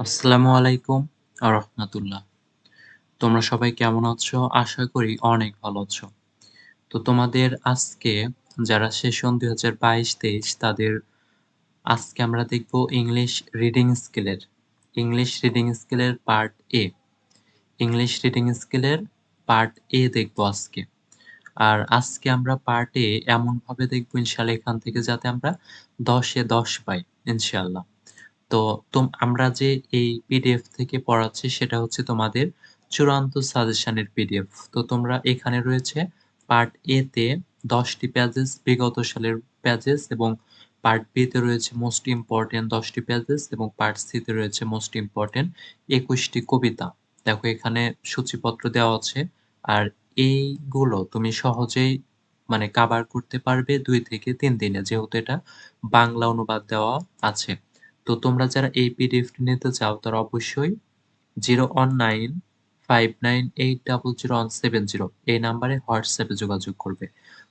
আসসালামু আলাইকুম রাহমাতুল্লাহ। তোমরা সবাই কেমন আছো? আশা করি অনেক ভালো আছো। তো তোমাদের আজকে যারা সেশন ২০২২-২৩ তাদের আজকে আমরা দেখব ইংলিশ রিডিং স্কিলের পার্ট এ। ইংলিশ রিডিং স্কিলের পার্ট এ দেখব আজকে। আর আজকে আমরা পার্ট এ এমনভাবে দেখব ইনশাআল্লাহ এখান থেকে যাতে আমরা ১০ এ ১০ পাই ইনশাআল্লাহ। তো আমরা যে এই পিডিএফ থেকে পড়াচ্ছি সেটা হচ্ছে তোমাদের চূড়ান্ত সাজেশনের পিডিএফ। তো তোমরা এখানে রয়েছে পার্ট এ তে ১০ টি পেজেস বিগত সালের পেজেস এবং পার্ট বি তে রয়েছে মোস্ট ইম্পোর্টেন্ট ১০ টি পেজেস এবং পার্ট সি তে রয়েছে মোস্ট ইম্পোর্টেন্ট ২১ টি কবিতা। দেখো এখানে সূচিপত্র দেওয়া আছে। আর এইগুলো তুমি সহজেই মানে কাভার করতে পারবে ২ থেকে ৩ দিনে যেহেতু এটা বাংলা অনুবাদ দেওয়া আছে। তো তোমরা যারা এই পিডিএফটি নিতে চাও তারা অবশ্যই 01959800170 এই নাম্বারে হোয়াটসঅ্যাপে যোগাযোগ করবে।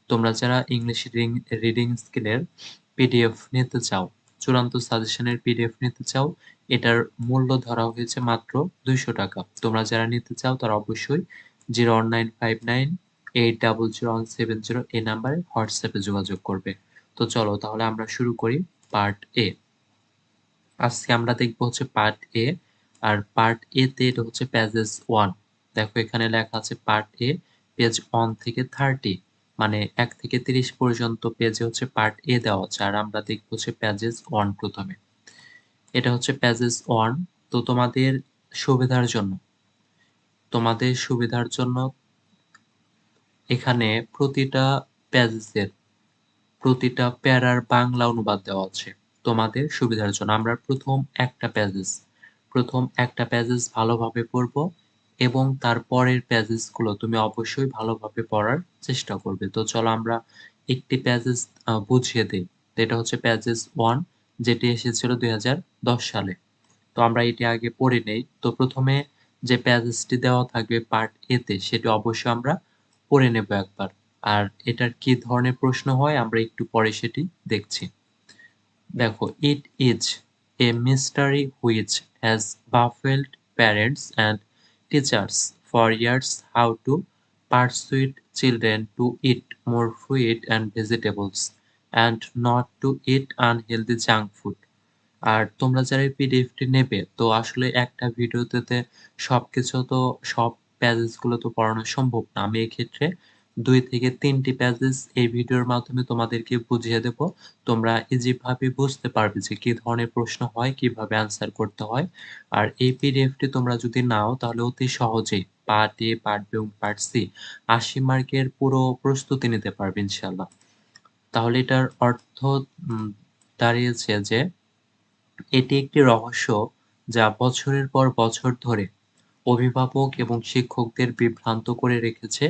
তোমরা যারা ইংলিশ রিডিং স্কিলের পিডিএফ নিতে চাও, চূড়ান্ত সাজেশনের পিডিএফ নিতে চাও, এটার মূল্য ধরা হয়েছে মাত্র ৳200। তোমরা যারা নিতে চাও তারা অবশ্যই 01959800170 এই নাম্বারে হোয়াটসঅ্যাপে যোগাযোগ করবে। তো চলো তাহলে আমরা শুরু করি পার্ট এ। আজকে আমরা দেখবো হচ্ছে পার্ট এ। আর পার্ট এ তে এটা হচ্ছে পেজেস 1। দেখো এখানে লেখা আছে পার্ট এ পেজ 1 থেকে 30 মানে 1 থেকে 30 পর্যন্ত পেজে হচ্ছে পার্ট এ দেওয়া আছে। আর আমরা দেখবো হচ্ছে পেজেস 1 প্রথমে। এটা হচ্ছে পেজেস 1। তো তোমাদের সুবিধার জন্য এখানে প্রতিটা প্যারার বাংলা অনুবাদ দেওয়া আছে তোমাদের সুবিধার জন্য। আমরা প্রথম একটা প্যাসেজ ভালোভাবে পড়বো এবং তার পরের প্যাসেজগুলো তুমি অবশ্যই ভালোভাবে পড়ার চেষ্টা করবে। তো চলো আমরা একটি প্যাসেজ বুঝিয়ে দেই। এটা হচ্ছে প্যাসেজ 1 যেটি এসেছিল ২০১০ সালে। তো আমরা এটি আগে পড়ে নেই। তো প্রথমে যে প্যাসেজটি দেওয়া থাকবে পার্ট এ তে সেটি অবশ্যই আমরা পড়ে নেব একবার। আর এটার কি ধরনের প্রশ্ন হয় আমরা একটু পরে সেটি দেখছি। দেখো, it is a mystery which has baffled parents and teachers for years how to persuade children to eat more fruit and vegetables and not to eat unhealthy junk food. আর তোমরা যারা এই পিডিএফটি নেবে তো আসলে একটা ভিডিওতে সব প্যাসেজ গুলো তো পড়ানো সম্ভব না। আমি এক্ষেত্রে ২ থেকে ৩ টি প্যাসেজ এই ভিডিওর মাধ্যমে তোমাদেরকে বুঝিয়ে দেব। তোমরা ইজি ভাবে বুঝতে পারবে যে কি ধরনের প্রশ্ন হয়, কিভাবে আনসার করতে হয়। আর এই পিডিএফটি তোমরা যদি নাও তাহলে অতি সহজেই পার্ট এ, পার্ট বি এবং পার্ট সি ৮০ মার্কের পুরো প্রস্তুতি নিতে পারবে ইনশাআল্লাহ। তাহলে এটার অর্থ উম দাঁড়িয়েছে যে এটি একটি রহস্য যা বছরের পর বছর ধরে অভিভাবক এবং শিক্ষকদের বিভ্রান্ত করে রেখেছে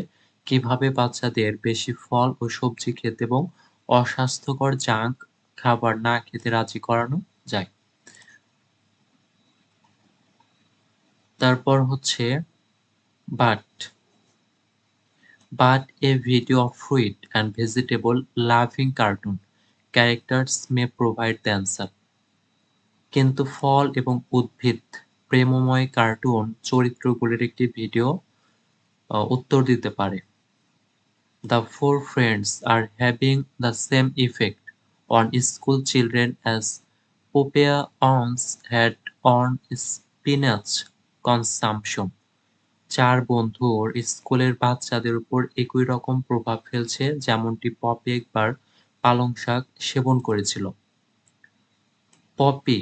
কিভাবে বাচ্চাদের বেশি ফল ও সবজি খেতে এবং অস্বাস্থ্যকর জাঙ্ক খাবার না খেতে রাজি করানো যায়। তারপর হচ্ছে but a video of fruit and vegetable loving cartoon characters may provide the answer. কিন্তু ফল এবং উদ্ভিদ প্রেমময় কার্টুন চরিত্রগুলির একটি ভিডিও উত্তর দিতে পারে। The four friends are having the same effect on school children as Popeye once had on spinach consumption. ৪ বন্ধুর স্কুলের বাচ্চাদের উপর একই রকম প্রভাব ফেলছে যেমনটি পপি একবার পালং শাক সেবন করেছিল। Popeye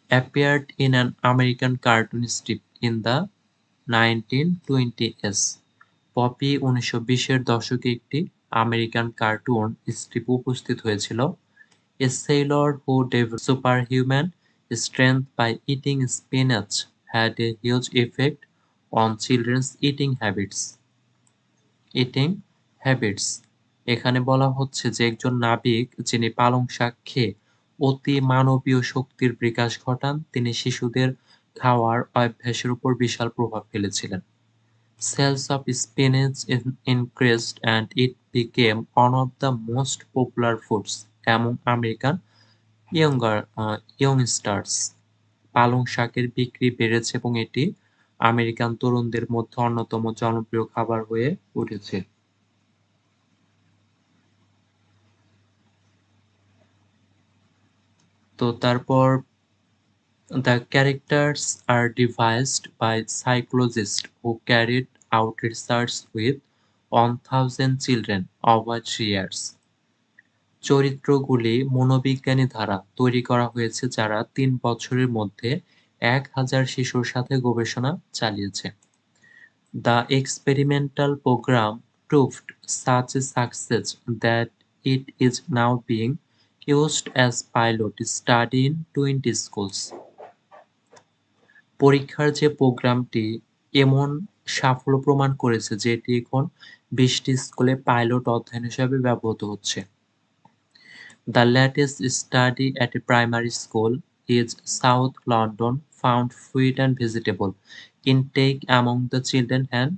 appeared in an American cartoon strip in the 1920s. Popeye ১৯২০-এর দশকে একটি আমেরিকান কার্টুন স্ট্রিপে উপস্থিত হয়েছিল। A sailor who developed superhuman strength by eating spinach had a huge effect on children's eating habits. এখানে বলা হচ্ছে যে একজন নাবিক যিনি পালং শাক খেয়ে অতি মানবীয় শক্তির বিকাশ ঘটান তিনি শিশুদের খাওয়ার অভ্যাসের উপর বিশাল প্রভাব ফেলেছিলেন। Sales of spinach increased and it became one of the most popular foods among American youngsters. পালং শাকের বিক্রি বেড়েছে এবং এটি আমেরিকান তরুণদের মধ্যে অন্যতম জনপ্রিয় খাবার হয়ে উঠেছে। তো তারপর the characters are devised by psychologists who carried out research with 1,000 children over 3 years. চরিত্রগুলি মনোবিজ্ঞানী দ্বারা তৈরি করা হয়েছে যারা ৩ বছরের মধ্যে ১,০০০ শিশুর সাথে গবেষণা চালিয়েছে। The experimental program proved such a success that it is now being used as pilot study in 20 schools. পরীক্ষার যে প্রোগ্রামটি এমন সাফল্য প্রমাণ করেছে যে এটি এখন ২০টি স্কুলে পাইলট অধ্যয়ন হিসেবে ব্যবহৃত হচ্ছে। The latest study at a primary school in South London found fruit and vegetable intake among the children had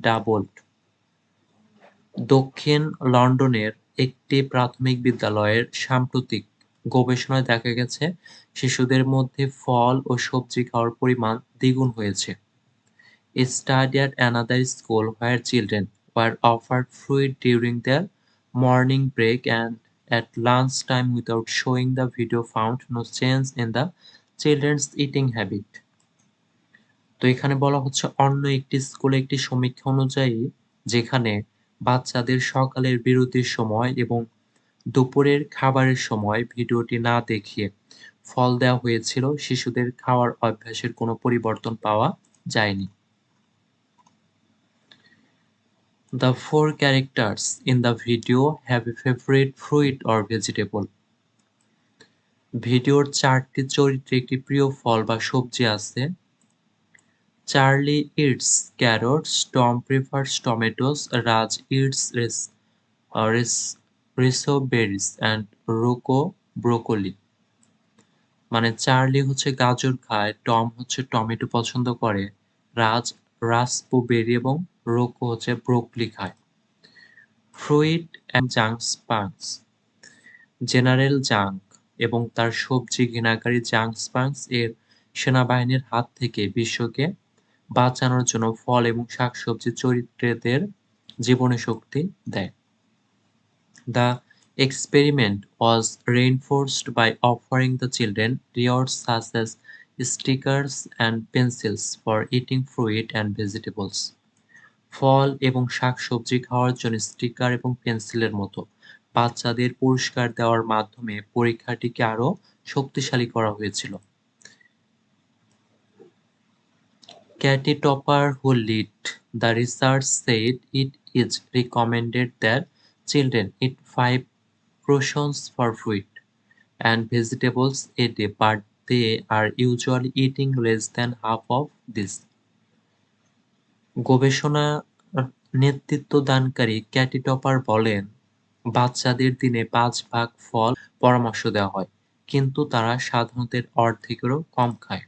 doubled. দক্ষিণ লন্ডনের একটি প্রাথমিক বিদ্যালয়ের সাম্প্রতিক গবেষণায় দেখা গেছে শিশুদের মধ্যে ফল ও সবজি খাওয়ার পরিমাণ দ্বিগুণ হয়েছে। A study at another school where children were offered fruit during their morning break and at lunchtime without showing the video found no change in the children's eating habit. তো এখানে বলা হচ্ছে অন্য একটি স্কুলে একটি সমীক্ষা অনুযায়ী যেখানে বাচ্চাদের সকালের বিরতির সময় এবং দুপুরের খাবারের সময় ভিডিওটি না দেখিয়ে ফল দেওয়া হয়েছিল, শিশুদের খাওয়ার অভ্যাসের কোনো পরিবর্তন পাওয়া যায়নি। The 4 characters in the video have a favorite fruit or vegetable. ভিডিওর 4টি চরিত্রে একটি প্রিয় ফল বা সবজি আছে। Charlie eats carrots, Tom prefers tomatoes, Raj eats raspberries and Rocco broccoli. মানে চার্লি হচ্ছে গাজর খায়, টম হচ্ছে টমেটো পছন্দ করে, রাজ রাস্পবেরি এবং রোকো হচ্ছে ব্রোকলি খায়। Fruit and junk spunks general junk এবং তার সবজি ঘৃণাকারী জাঙ্ক স্পাঙ্কস এর সেনাবাহিনীর হাত থেকে বিশ্বকে বাঁচানোর জন্য ফল এবং শাকসবজি চরিত্রদের জীবনী শক্তি দেয়। The experiment was reinforced by offering the children rewards such as stickers and pencils for eating fruit and vegetables. ফল এবং শাকসবজি খাওয়ার জন্য স্টিকার এবং পেন্সিলের মতো বাচ্চাদের পুরস্কার দেওয়ার মাধ্যমে পরীক্ষাটিকে আরও শক্তিশালী করা হয়েছিল। Katy Topper, who led the research, said it is recommended that children eat 5 portions for fruit and vegetables a day, but they are usually eating less than half of this. গবেষণা নেতৃত্বদানকারী ক্যাটি টপার বলেন, বাচ্চাদের দিনে 5 ভাগ ফল পরামর্শ দেওয়া হয়, কিন্তু তারা সাধারণত এর অর্ধেকেরও কম খায়।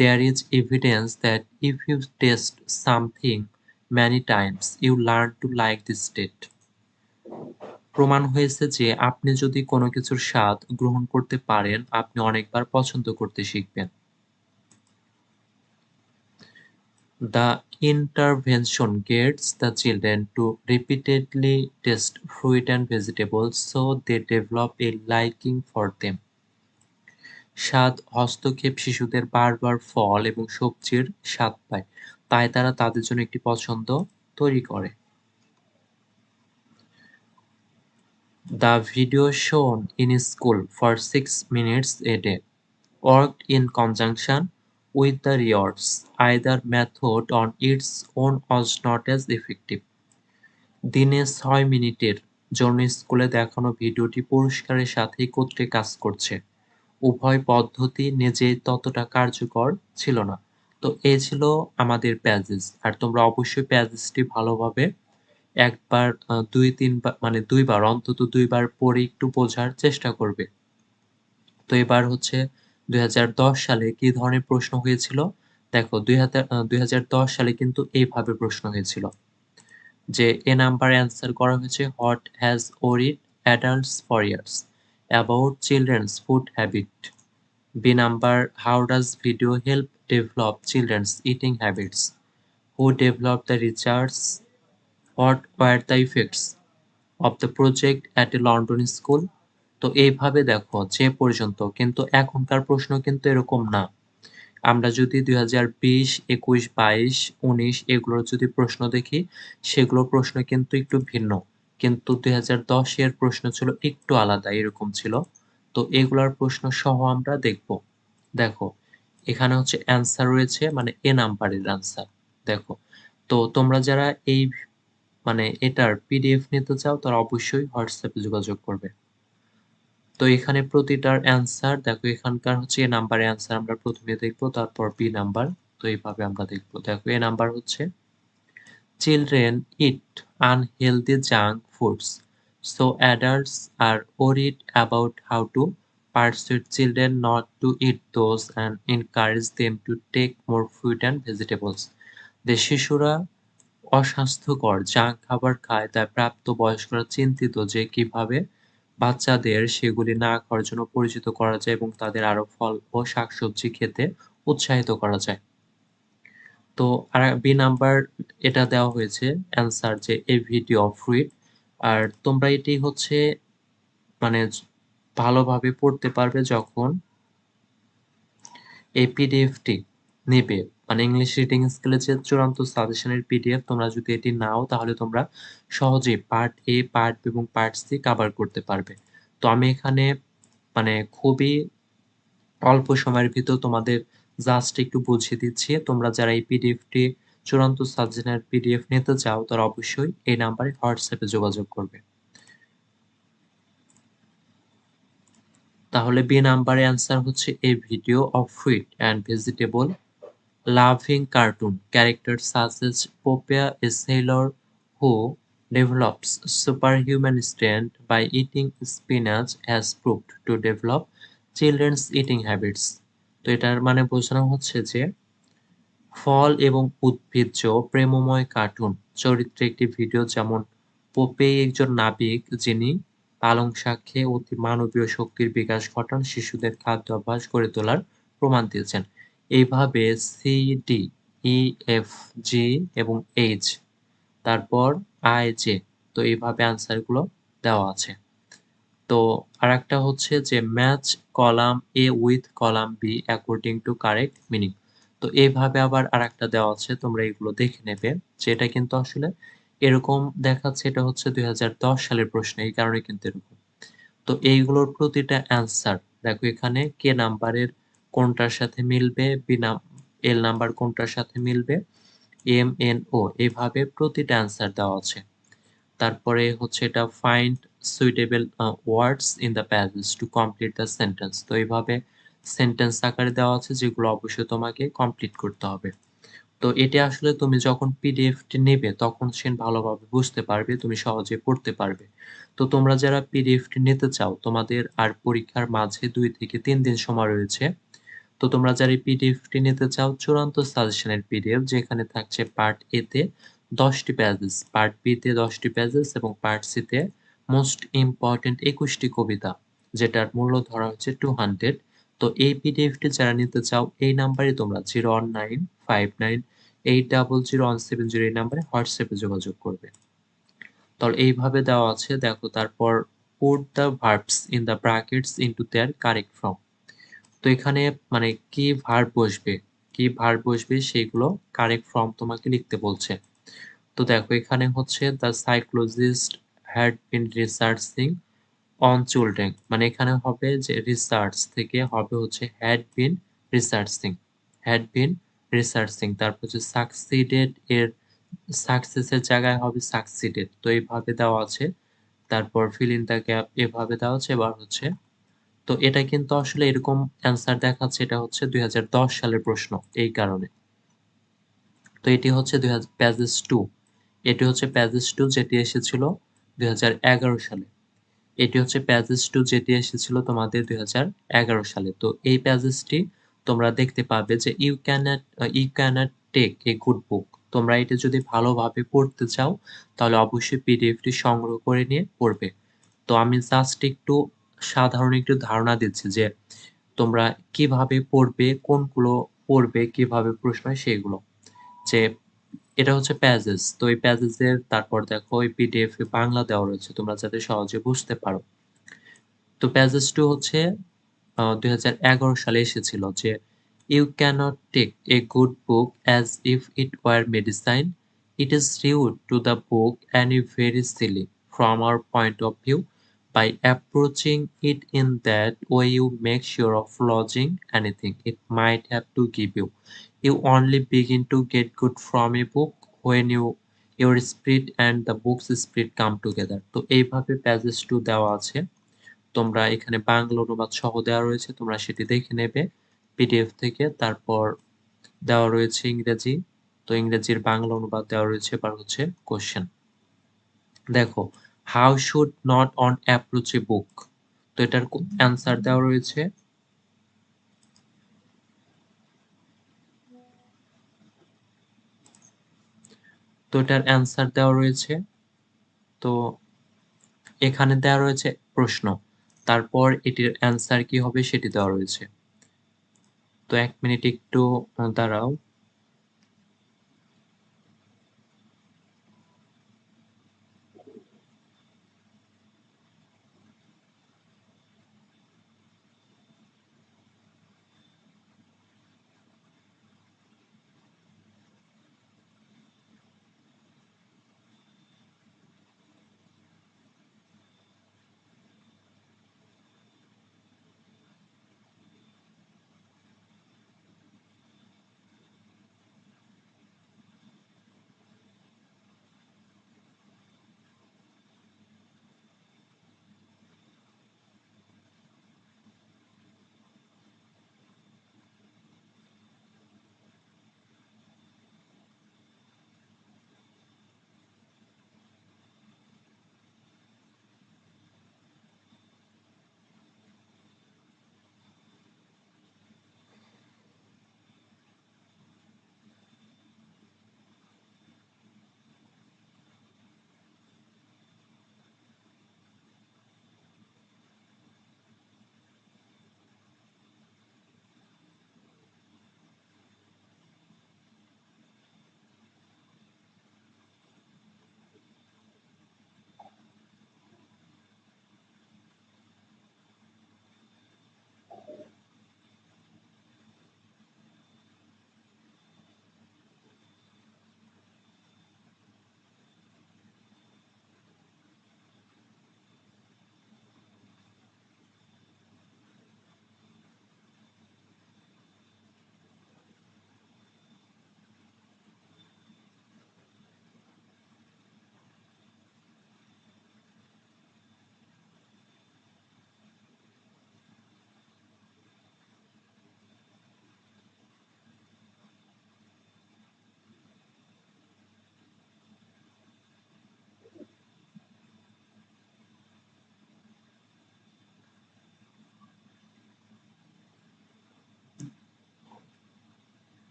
There is evidence that if you taste something many times, you learn to like this state. প্রমাণ হয়েছে যে আপনি যদি কোনো কিছুর স্বাদ গ্রহণ করতে পারেন, আপনি অনেকবার পছন্দ করতে শিখবেন। The intervention gets the children to repeatedly taste fruit and vegetables so they develop a liking for them. স্বাদ হস্তক্ষেপ শিশুদের বারবার ফল এবং সবজির স্বাদ পায়, তাই তারা তাদের জন্য একটি পছন্দ তৈরি করে। The video shown in school for 6 minutes a day worked in conjunction with the rewards. Either method on its own was not as effective. দিনে 6 মিনিটের জন্য স্কুলে দেখানো ভিডিওটি পুরস্কারের সাথে একত্রে কাজ করছে। উভয় পদ্ধতি নিজেই ততটা কার্যকর ছিল না। তো এই ছিল আমাদের প্যাজেস। আর তোমরা অবশ্যই প্যাজেসটি ভালোভাবে একবার ২-৩ বার মানে ২ বার অন্তত ২ বার পড়ে একটু বোঝার চেষ্টা করবে। তো এবার হচ্ছে ২০১০ সালে কি ধরনের প্রশ্ন হয়েছিল দেখো ২০১০ সালে কিন্তু এইভাবে প্রশ্ন হয়েছিল যে এ নাম্বার অ্যান্সার করা হয়েছে what has worried adults for years about children's food habit. B number how does video help develop children's eating habits, who develop the research, what were the effects of the project at a London school. তো এইভাবে দেখো যে পর্যন্ত, কিন্তু এখনকার প্রশ্ন কিন্তু এরকম না। আমরা যদি ২০২০, ২১, ২২, ১৯ এগুলোর যদি প্রশ্ন দেখি, সেগুলোর প্রশ্ন কিন্তু একটু ভিন্ন। কিন্তু ২০১০ এর প্রশ্ন ছিল একটু আলাদা, এরকম ছিল। তো এগুলার প্রশ্ন সহ আমরা দেখব। দেখো, এখানে হচ্ছে অ্যান্সার রয়েছে, মানে এ নাম্বারের অ্যান্সার। দেখো, তো তোমরা যারা এই এটার পিডিএফ নিতে চাও তারা অবশ্যই হোয়াটসঅ্যাপে যোগাযোগ করবে। তো এখানে প্রতিটার অ্যান্সার দেখো, এখানকার হচ্ছে এ নাম্বারের অ্যান্সার আমরা প্রথমে দেখব, তারপর বি নাম্বার। তো এইভাবে আমরা দেখব। দেখো, এ নাম্বার হচ্ছে children eat unhealthy junk foods, so adults are worried about how to persuade children not to eat those and encourage them to take more fruit and vegetables. যে শিশুরা অস্বাস্থ্যকর junk খাবার খায়, তাই প্রাপ্তবয়স্করা চিন্তিত যে কিভাবে বাচ্চাদের সেগুলি না খাওয়ার জন্য পরিচিত করা যায় এবং তাদের আরো ফল ও শাকসবজি খেতে উৎসাহিত করা যায়। তো আর বি নাম্বার এটা দেওয়া হয়েছে অ্যান্সার, যে এ ভিডিও অফ ফ্রুইট। আর তোমরা এটি হচ্ছে মানে ভালোভাবে পড়তে পারবে যখন এই পিডিএফটি নিবে, ইংলিশ রিডিং স্কেলের যে চূড়ান্ত সাজেশনের পিডিএফ, তোমরা যদি এটি নাও তাহলে তোমরা সহজেই পার্ট এ, পার্ট বি এবং পার্ট সি কভার করতে পারবে। তো আমি এখানে খুবই অল্প সময়ের ভিতর তোমাদের জাস্ট একটু বুঝিয়ে দিচ্ছি। তোমরা যারা এই পিডিএফটি চূড়ান্ত সাজেশনের পিডিএফ নিতে চাও তারা অবশ্যই এই নাম্বারে হোয়াটসঅ্যাপে যোগাযোগ করবে। তাহলে বি নাম্বারে অ্যান্সার হচ্ছে a video of fruit and vegetable laughing cartoon characters such as Popeye, a sailor who develops superhuman strength by eating spinach, has proved to develop children's eating habits. তো এটার বোঝানো হচ্ছে যে ফল এবং উদ্ভিজ্জ প্রেমময় কার্টুন চরিত্রে একটি ভিডিও, যেমন পোপেই একজন নাবিক যিনি পালং শাক খেয়ে অতি মানবীয় শক্তির বিকাশ ঘটান, শিশুদের খাদ্যাভ্যাস গড়ে তোলার প্রমাণ দিয়েছেন। এইভাবে সি, ডি, ই, এফ, জি এবং এইচ, তারপর আই, জে, তো এইভাবে অ্যান্সার গুলো দেওয়া আছে। তো আরেকটা হচ্ছে যে match column A with column B according to correct meaning. তো এইভাবে আবার আরেকটা দেওয়া আছে, তোমরা এগুলো দেখে নেবে। যেটা কিন্তু আসলে এরকম দেখাচ্ছে, এটা হচ্ছে ২০১০ সালের প্রশ্ন, এই কারণে কিন্তু এরকম। তো এইগুলোর প্রতিটা অ্যান্সার দেখো, এখানে কে নাম্বারের কোনটার সাথে মিলবে, এল নাম্বার কোনটার সাথে মিলবে, এম, এন, ও, এইভাবে প্রতিটা অ্যান্সার দেওয়া আছে। তারপরে হচ্ছে এটা find suitable words in the passage to complete the sentence. তো এইভাবে সেন্টেন্স আকারে দেওয়া আছে, যেগুলো অবশ্যই তোমাকে কমপ্লিট করতে হবে। তো এটা আসলে তুমি যখন পিডিএফটি নেবে তখন সে ভালোভাবে বুঝতে পারবে, তুমি সহজে পড়তে পারবে। তো তোমরা যারা পিডিএফটি নিতে চাও, তোমাদের আর পরীক্ষার মাঝে ২ থেকে ৩ দিন সময় রয়েছে। তো তোমরা যারা এই পিডিএফটি নিতে চাও, চূড়ান্ত সাজেশনের পিডিএফ, যেখানে থাকছে পার্ট এ তে ১০ টি পেজেস, পার্ট বি তে ১০ টি পেজেস এবং পার্ট সি তে মোস্ট ইম্পোর্টেন্ট ২১ টি কবিতা, যেটার মূল্য ধরা হচ্ছে 200। তো এই পিডিএফটি যারা নিতে চাও, এই নাম্বারে তোমরা 01959800170 এই নাম্বারে হোয়াটসঅ্যাপে যোগাযোগ করবে। তাহলে এইভাবে দেওয়া আছে, দেখো তারপর put the verbs in the brackets into their correct form। তো এখানে কি ভার্ব বসবে, সেইগুলো কারেক্ট ফর্ম তোমাকে লিখতে বলছে। তো দেখো, এখানে হচ্ছে the psychologist had been researching on children, এখানে হবে যে রিসার্চ থেকে হবে হচ্ছে রিসার্চিং হ্যাড বিন রিসার্চিং, তারপর হচ্ছে সাকসিডেড এর সাকসেসের জায়গায় হবে সাকসিডেড। তো এইভাবে দেওয়া আছে। তারপর ফিল ইন দ্য গ্যাপ এভাবে দেওয়া আছে। এবার হচ্ছে, তো এটা কিন্তু আসলে এরকম অ্যান্সার দেখাচ্ছে, এটা হচ্ছে ২০১০ সালের প্রশ্ন, এই কারণে। তো এটি হচ্ছে পেজেস 2, এটি হচ্ছে পেজেস 2 যেটি এসেছিল ২০১১ সালে। এটি হচ্ছে পেজেস 2 যেটি এসেছিল তোমাদের ২০১১ সালে। তো এই পেজেসটি তোমরা দেখতে পাবে যে you cannot take a good book. তোমরা এটা যদি ভালোভাবে পড়তে চাও তাহলে অবশ্যই পিডিএফটি সংগ্রহ করে নিয়ে পড়বে। তো আমি জাস্ট একটু সাধারণ একটু ধারণা দিচ্ছি যে তোমরা কিভাবে পড়বে, কোনগুলো পড়বে, কিভাবে প্রশ্ন হয় সেগুলো। যে এটা হচ্ছে প্যাজেস। তো এই প্যাজেসের তারপর দেখো এই পিডিএফ এ বাংলা দেওয়া রয়েছে তোমরা যাতে সহজে বুঝতে পারো। তো প্যাসেজ 2 হচ্ছে ২০১১ সালে এসেছিল যে "You cannot take a good book as if it were medicine. It is rude to the book and very silly from our point of view. By approaching it in that way you make sure of losing anything it might have to give you. You only begin to get good from a book when your spirit and the book's spirit come together." তো এইভাবে passage 2 দেওয়া আছে। তোমরা এখানে বাংলা অনুবাদ সহ দেওয়া রয়েছে। তোমরা সেটি দেখে নেবে পিডিএফ থেকে। তারপর দেওয়া রয়েছে ইংরেজি। তো ইংরেজির বাংলা অনুবাদ দেওয়া রয়েছে। এবার হচ্ছে কোয়েশ্চেন। দেখো, how should not one approach a book? তো এটার অ্যান্সার দেওয়া রয়েছে। তো এটার অ্যান্সার দেওয়া রয়েছে। তো এখানে দেওয়া রয়েছে প্রশ্ন। তারপর এটির অ্যান্সার কি হবে সেটি দেওয়া রয়েছে। তো ১ মিনিট একটু দাঁড়াও।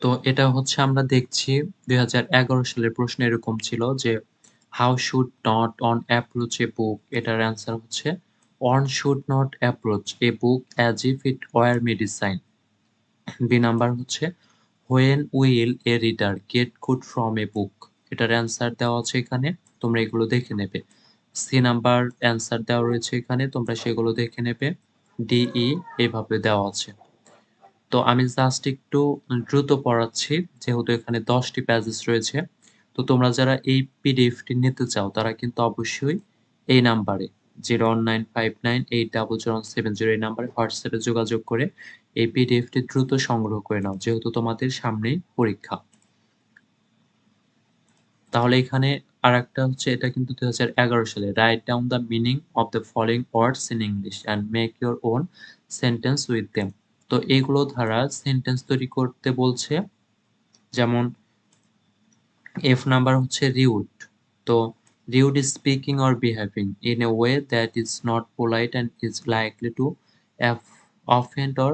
তো এটা হচ্ছে আমরা দেখছি ২০১১ সালের প্রশ্ন এরকম ছিল যে, "How should not on approach a book?" এটার অ্যান্সার হচ্ছে, "One should not approach a book as if it were medicine." B number হচ্ছে, "When will a reader get good from a book?" এটার অ্যান্সার দেওয়া আছে এখানে। তোমরা এগুলো দেখে নেবে। সি নাম্বার অ্যান্সার দেওয়া রয়েছে এখানে। তোমরা সেগুলো দেখে নেবে। ডি, ই এভাবে দেওয়া আছে। তো আমি জাস্ট একটু দ্রুত পড়াচ্ছি যেহেতু এখানে ১০ টি পেজেস রয়েছে। তো তোমরা যারা এই পিডিএফটি নিতে চাও তারা কিন্তু অবশ্যই এই নাম্বারে 019598007 এই নাম্বারে হোয়াটসঅ্যাপে যোগাযোগ করে এই পিডিএফটি দ্রুত সংগ্রহ করে নাও। যেহেতু তোমাদের সামনেই পরীক্ষা। তাহলে এখানে আরেকটা হচ্ছে এটা কিন্তু ২০১১ সালে right down the meaning of the following words in English and make your own sentence with them. তো এইগুলো দ্বারা সেন্টেন্স তৈরি করতে বলছে। যেমন এফ নাম্বার হচ্ছে রিউড। তো rude speaking or behaving in a way that is not polite and is likely to offend or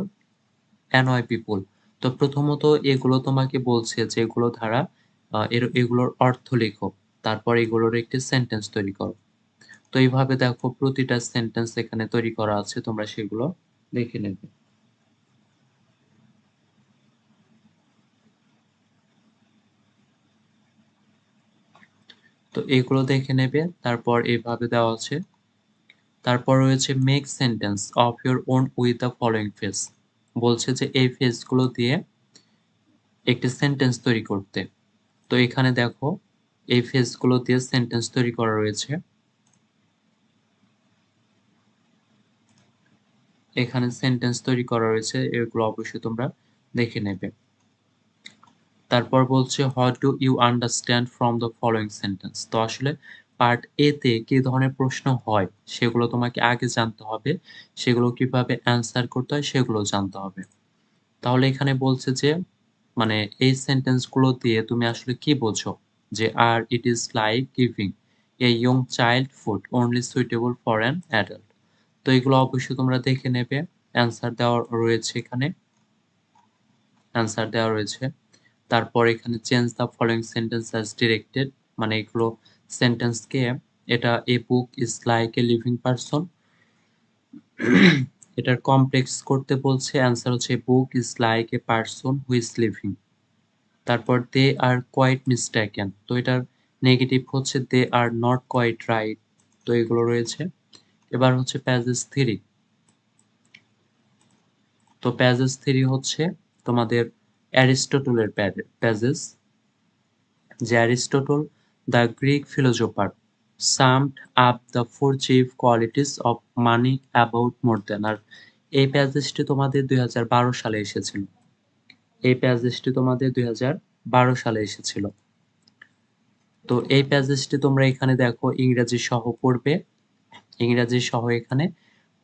annoy people. তো প্রথমত এগুলো তোমাকে বলছে যে এগুলো ধারা এগুলোর অর্থ লেখো। তারপর এগুলোর একটি সেন্টেন্স তৈরি করো। তো এইভাবে দেখো প্রতিটা সেন্টেন্স এখানে তৈরি করা আছে, তোমরা সেগুলো দেখে নেবে। তো এগুলো দেখে নেবে, তারপর এইভাবে দেওয়া আছে। তারপর রয়েছে make sentence of your own with the following phrase. বলছে যে এই ফ্রেজগুলো দিয়ে একটি সেন্টেন্স তৈরি করতে। তো এখানে দেখো এই ফ্রেজগুলো দিয়ে সেন্টেন্স তৈরি করা রয়েছে। এখানে সেন্টেন্স তৈরি করা রয়েছে, এগুলো অবশ্যই তোমরা দেখে নেবে। তারপর বলছে what do you understand from the following sentence. তো আসলে পার্ট এ তে কি ধরনের প্রশ্ন হয় সেগুলো তোমাকে আগে জানতে হবে, সেগুলো কিভাবে অ্যান্সার করতে হয় সেগুলো জানতে হবে। তাহলে এখানে বলছে যে মানে এই সেন্টেন্স গুলো দিয়ে তুমি আসলে কি বোঝো, যে আর it is like giving a young child food only suitable for an adult. তো এগুলো অবশ্যই তোমরা দেখে নেবে, অ্যান্সার দেওয়া রয়েছে এখানে, অ্যান্সার দেওয়া রয়েছে। তারপর এখানে change the following sentence as directed, মানে এগুলো সেন্টেন্সকে এটা a book is like a living person, এটার কমপ্লেক্স করতে বলছে। অ্যান্সার হচ্ছে book is like a person who is living. তারপর দে আর কোয়াইট মিস্টেকেন, তো এটার নেগেটিভ হচ্ছে they are not quite right. তো এগুলো রয়েছে। এবার হচ্ছে প্যাসেজ থ্রি। তো প্যাসেজ থ্রি হচ্ছে তোমাদের অ্যারিস্টটলের প্যাসেজ, যে Aristotle the Greek philosopher summed up the four chief qualities of money about more than. আর এই প্যাসেজটি তোমাদের 2012 সালে এসেছিল। এই প্যাসেজটি তোমাদের 2012 সালে এসেছিল। তো এই প্যাসেজটি তোমরা এখানে দেখো ইংরেজি সহ পড়বে, ইংরেজি সহ এখানে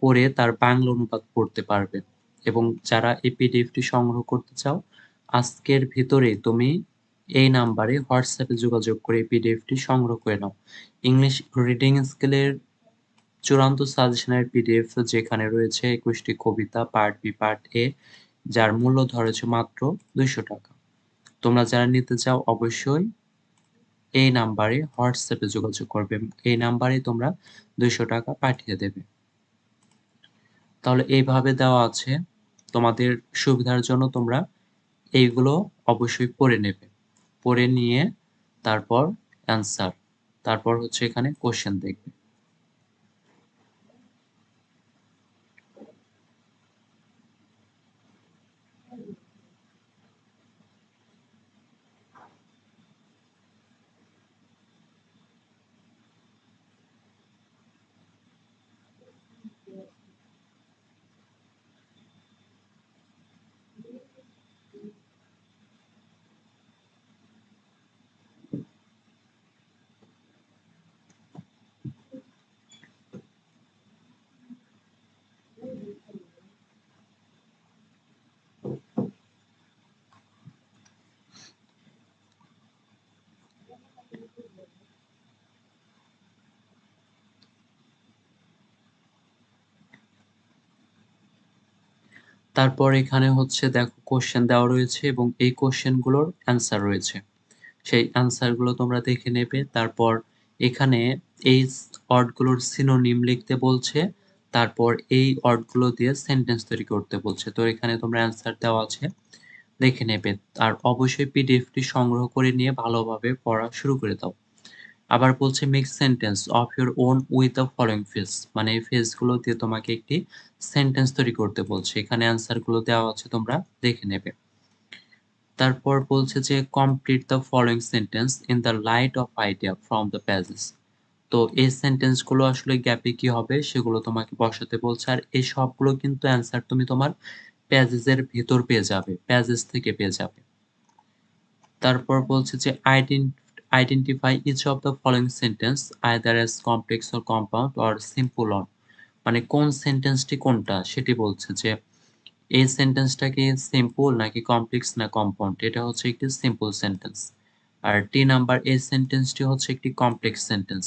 পড়ে তার বাংলা অনুবাদ পড়তে পারবে। এবং যারা এই পিডিএফটি সংগ্রহ করতে চাও, আজকের ভিতরে তুমি এই নাম্বারে হোয়াটসঅ্যাপে যোগাযোগ করে এই পিডিএফটি সংগ্রহ করে নাও। ইংলিশ রিডিং স্কেলের চূড়ান্ত সাজেশনের পিডিএফ যেখানে রয়েছে 21টি কবিতা পার্ট বি পার্ট এ, যার মূল্য ধরেছে মাত্র 200 টাকা। তোমরা যারা নিতে চাও অবশ্যই এই নাম্বারে হোয়াটসঅ্যাপে যোগাযোগ করবে, এই নাম্বারে তোমরা 200 টাকা পাঠিয়ে দেবে। তাহলে এইভাবে দেওয়া আছে, তোমাদের সুবিধার জন্য তোমরা এইগুলো অবশ্যই পড়ে নেবে। পড়ে নিয়ে তারপর অ্যান্সার, তারপর হচ্ছে এখানে কোশ্চেন দেখবে। তারপর এখানে হচ্ছে দেখো কোশ্চেন দেওয়া রয়েছে এবং এই কোশ্চেন গুলোর অ্যান্সার রয়েছে। সেই অ্যান্সার গুলো তোমরা দেখে নেবে। তারপর এখানে এই ওয়ার্ডগুলোর সিনোনিম লিখতে বলছে, তারপর এই ওয়ার্ডগুলো দিয়ে সেন্টেন্স তৈরি করতে বলছে। তো এখানে তোমরা অ্যান্সার দেওয়া আছে, দেখে নেবে। আর অবশ্যই পিডিএফটি সংগ্রহ করে নিয়ে ভালোভাবে পড়া শুরু করে দাও। আবার বলছে make sentence of your own with the following phrase, মানে এই ফ্রেজগুলো দিয়ে তোমাকে একটি সেন্টেন্স তৈরি করতে বলছে। এখানে অ্যান্সার গুলো দেওয়া আছে, তোমরা দেখে নেবে। তারপর বলছে যে complete the following sentence in the light off idea from the passage. তো এই সেন্টেন্স গুলো আসলে গ্যাপে কি হবে সেগুলো তোমাকে বসাতে বলছে। আর এই সবগুলো কিন্তু অ্যান্সার তুমি তোমার প্যাসেজের ভিতর পেয়ে যাবে, প্যাসেজ থেকে পেয়ে যাবে। তারপর বলছে যে identify each of the following sentence either as complex or compound or simple on, মানে কোন সেন্টেন্সটি কোনটা সেটি বলছে, যে এই সেন্টেন্সটা কি সিম্পল নাকি কমপ্লেক্স না কম্পাউন্ড। এটা হচ্ছে একটি সিম্পল সেন্টেন্স। আর টি নাম্বার এই সেন্টেন্সটি হচ্ছে একটি কমপ্লেক্স সেন্টেন্স।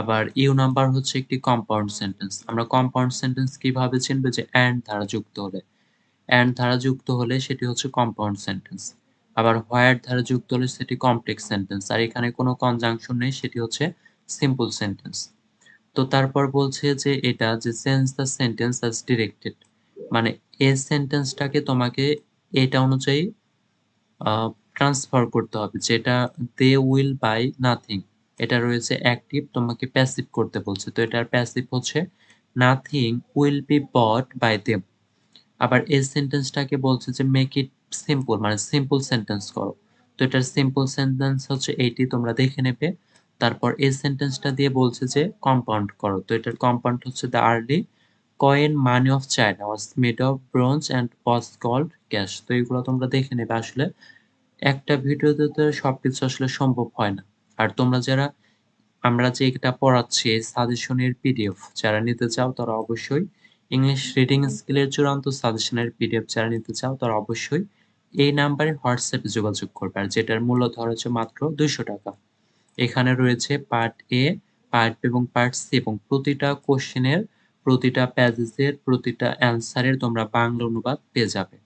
আবার ইউ নাম্বার হচ্ছে একটি কম্পাউন্ড সেন্টেন্স। আমরা কম্পাউন্ড সেন্টেন্স কিভাবে চিনব? যে অ্যান্ড দ্বারা যুক্ত হলে। অ্যান্ড দ্বারা যুক্ত হলে সেটি হচ্ছে কম্পাউন্ড সেন্টেন্স। আবার হোয়ার দ্বারা যুক্ত হলে সেটি কমপ্লেক্স সেন্টেন্স। আর এখানে কোনো কনজাংশন নেই, সেটি হচ্ছে সিম্পল সেন্টেন্স। তো তারপর বলছে যে এটা যে change the sentence as directed, মানে এই সেন্টেন্সটাকে তোমাকে এটা অনুযায়ী ট্রান্সফার করতে হবে, যেটা দে উইল বাই নাথিং, এটা রয়েছে অ্যাক্টিভ, তোমাকে প্যাসিভ করতে বলছে। তো এটার প্যাসিভ হচ্ছে nothing will be bought by them. আবার এই সেন্টেন্সটাকে বলছে যে মেক ইট সিম্পল, মানে সিম্পল সেন্টেন্স করো। তো এটার সিম্পল সেন্টেন্স হচ্ছে এইটি, তোমরা দেখে নেবে। তারপর এই সেন্টেন্সটা দিয়ে বলছে যে কম্পাউন্ড করো। তো এটার কম্পাউন্ড হচ্ছে the early coin money of China was made of bronze and was called cash. তো এগুলো তোমরা দেখে নেবে। আসলে একটা ভিডিওতে তো সবকিছু আসলে সম্ভব হয় না। আর তোমরা যারা আমরা যে এটা পড়াচ্ছি এই সাজেশনের পিডিএফ যারা নিতে চাও তারা অবশ্যই ইংলিশ রিডিং স্কিলের চূড়ান্ত সাজেশনের পিডিএফ যারা নিতে চাও তারা অবশ্যই এই নাম্বারে হোয়াটসঅ্যাপে যোগাযোগ করবে। আর যেটার মূল্য ধরা হচ্ছে মাত্র 200 টাকা। এখানে রয়েছে পার্ট এ, পার্ট বি এবং পার্ট সি, এবং প্রতিটা কোশ্চেনের, প্রতিটা প্যাজেসের, প্রতিটা অ্যান্সারের তোমরা বাংলা অনুবাদ পেয়ে যাবে।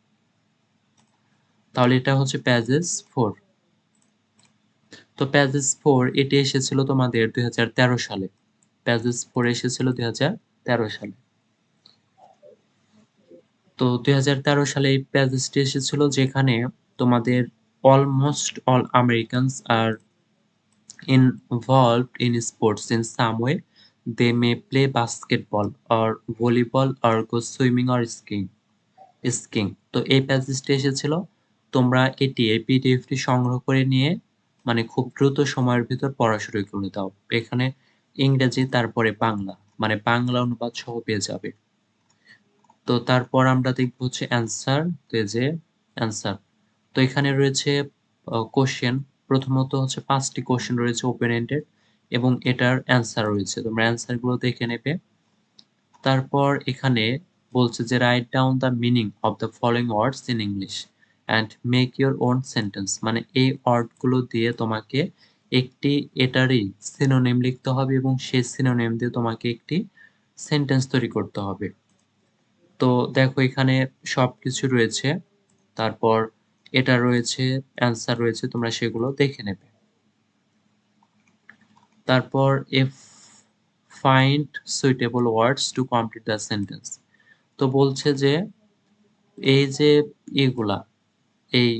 তাহলে এটা হচ্ছে প্যাজেস 4। তো প্যাজেস 4 এটি এসেছিল তোমাদের 2013 সালে। প্যাজেস 4 এসেছিল 2013 সালে। তো 2013 সালে এই প্যাজেসটি এসেছিল, যেখানে তোমাদের almost all Americans R involved in sports in some way. They may play basketball or volleyball or go swimming or skiing. তো এই প্যাসেজটি এসেছিল। তোমরা এই পিডিএফটি সংগ্রহ করে নিয়ে মানে খুব দ্রুত সময়ের ভিতর পড়া শুরু করে দাও। এখানে ইংরেজি তারপরে বাংলা, মানে বাংলা অনুবাদ সহ পেয়ে যাবে। তো তারপর আমরা দেখব হচ্ছে অ্যান্সার। তো এই যে অ্যান্সার, তো এখানে রয়েছে কোশ্চেন। প্রথমত হচ্ছে 5টি কোশ্চেন রয়েছে ওপেন এন্ডেড এবং এটার অ্যান্সার রয়েছে, তোমরা অ্যান্সারগুলো দেখে নেবে। তারপর এখানে বলছে যে right down the meaning of the following words in English and make your own sentence, মানে এই ওয়ার্ডগুলো দিয়ে তোমাকে একটি এটারই সিনোনিম লিখতে হবে এবং সেই সিনোনিম দিয়ে তোমাকে একটি সেন্টেন্স তৈরি করতে হবে। তো দেখো এখানে সবকিছু রয়েছে। তারপর এটা রয়েছে, অ্যান্সার রয়েছে, তোমরা সেগুলো দেখে নেবে। তারপর if find suitable words to complete the sentence, তো বলছে যে এই যে এগুলা, এই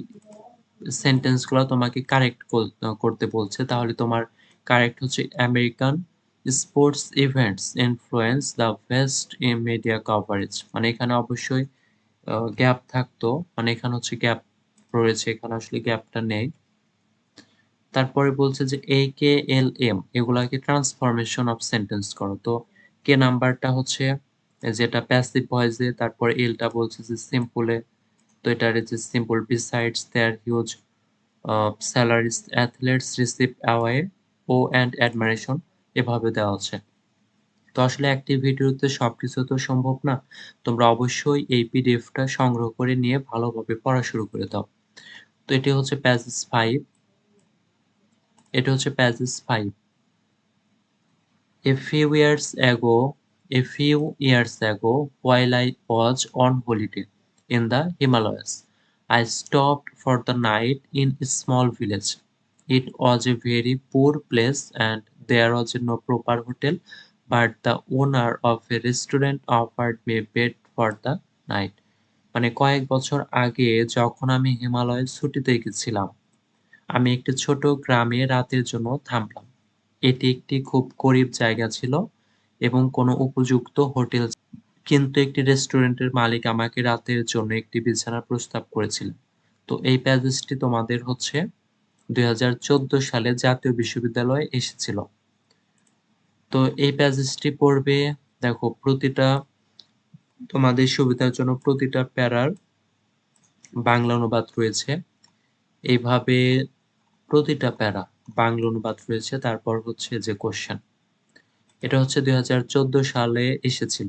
সেন্টেন্সগুলো তোমাকে কারেক্ট করতে বলছে। তাহলে তোমার কারেক্ট হচ্ছে American sports events influence the best in media coverage, মানে এখানে অবশ্যই গ্যাপ থাকতো, মানে এখানে হচ্ছে গ্যাপ রয়েছে, এখানে আসলে গ্যাপটা নেই। তারপরে বলছে যে এ কে এল এম এগুলাকে ট্রান্সফরমেশন অফ সেন্টেন্স করো। তো কে নাম্বারটা হচ্ছে যেটা প্যাসিভ ভয়েসে, তারপর এলটা বলছে যে সিম্পলে। তো এটার যে simple besides their huge salaries athletes receive away ও অ্যান্ড অ্যাডমাইরেশন, এভাবে দেওয়া আছে। তো আসলে একটি ভিডিওতে সবকিছু তো সম্ভব না। তোমরা অবশ্যই এই পিডিএফটা সংগ্রহ করে নিয়ে ভালোভাবে পড়া শুরু করে দাও। তো এটি হচ্ছে প্যাসেজ 5। এটা হচ্ছে passage 5। A few years ago, while I was on holiday in the Himalayas, I stopped for the night in a small village. It was a very poor place and there was no proper hotel, but the owner of a restaurant offered me a bed for the night. মানে কয়েক বছর আগে যখন আমি হিমালয়ে ছুটিতে গেছিলাম, আমি একটি ছোট গ্রামে রাতের জন্য থামলাম। এটি একটি খুব গরিব জায়গা ছিল এবং কোনো উপযুক্ত হোটেল, কিন্তু একটি রেস্টুরেন্টের মালিক আমাকে রাতের জন্য একটি বিছানার প্রস্তাব করেছিলেন। তো এই প্যাসেজটি তোমাদের হচ্ছে 2014 সালে জাতীয় বিশ্ববিদ্যালয়ে এসেছিল। তো এই প্যাসেজটি পড়বে। দেখো প্রতিটা তোমাদের সুবিধার জন্য প্রতিটা প্যারার বাংলা অনুবাদ রয়েছে। এইভাবে প্রতিটা প্যারা বাংলা অনুবাদ রয়েছে। তারপর হচ্ছে যে কোশ্চেন, এটা হচ্ছে 2014 সালে এসেছিল।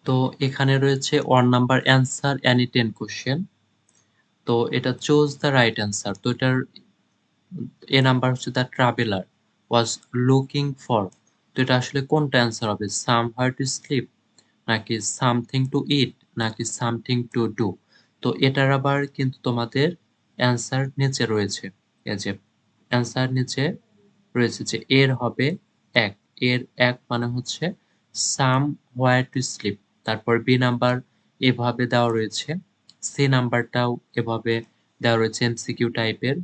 তো এখানে রয়েছে 1 নাম্বার অ্যান্সার এনি 10 কোয়েশ্চেন। তো এটা চুজ দ্য রাইট অ্যান্সার। তো এটার এ নাম্বার হচ্ছে the traveller was looking for. তো এটা আসলে কোনটা অ্যান্সার হবে? সামহার টু স্লিপ, নাকি সামথিং টু ইট, নাকি সামথিং টু ডু? তো এটার আবার কিন্তু তোমাদের অ্যান্সার নিচে রয়েছে। এই যে অ্যান্সার নিচে রয়েছে যে এর হবে ১। এর ১ মানে হচ্ছে somewhere to sleep। তারপর বি নাম্বার এভাবে দেওয়া রয়েছে। সি নাম্বারটাও এভাবে দেওয়া রয়েছে এমসিকিউ টাইপের।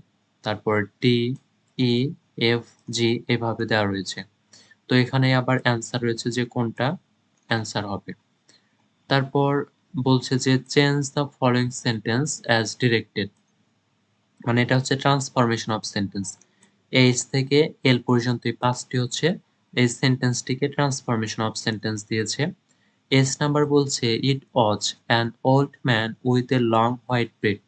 তারপর ডি, ই, এফ, জি এভাবে দেওয়া রয়েছে। তো এখানে আবার অ্যান্সার রয়েছে যে কোনটা অ্যান্সার হবে। তারপর বলছে যে change the following sentence as directed. মানে এটা হচ্ছে ট্রান্সফরমেশন অফ সেন্টেন্স। এইচ থেকে এল পর্যন্ত এই ৫ টি হচ্ছে এই সেন্টেন্সটিকে ট্রান্সফরমেশন অফ সেন্টেন্স দিয়েছে। এস নাম্বার বলছে it was an old man with a long white beard.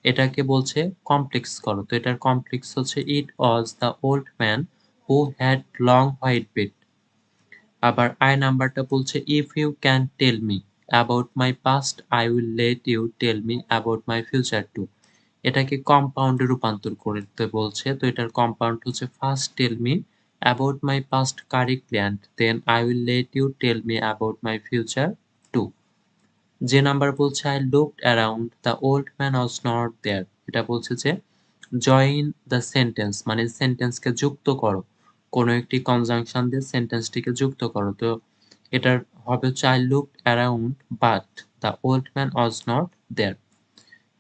এটাকে বলছে কমপ্লেক্স করো। তো এটার কমপ্লেক্স হচ্ছে it was the old man who had long white beard. আবার আই নাম্বারটা বলছে if you can tell me about my past I will let you tell me about my future too. এটাকে কম্পাউন্ডে রূপান্তর করতে বলছে। তো এটার কম্পাউন্ড হচ্ছে first tell me about my past correctly and then I will let you tell me about my future too. যে number বলছে I looked around the old man was not there. এটা বলছে যে জয়েন দ্য সেন্টেন্স মানে সেন্টেন্সকে যুক্ত করো। কোনো একটি কনজাংশন দিয়ে সেন্টেন্সটিকে যুক্ত করো। তো এটার হবে হচ্ছে I looked around but the old man was not there.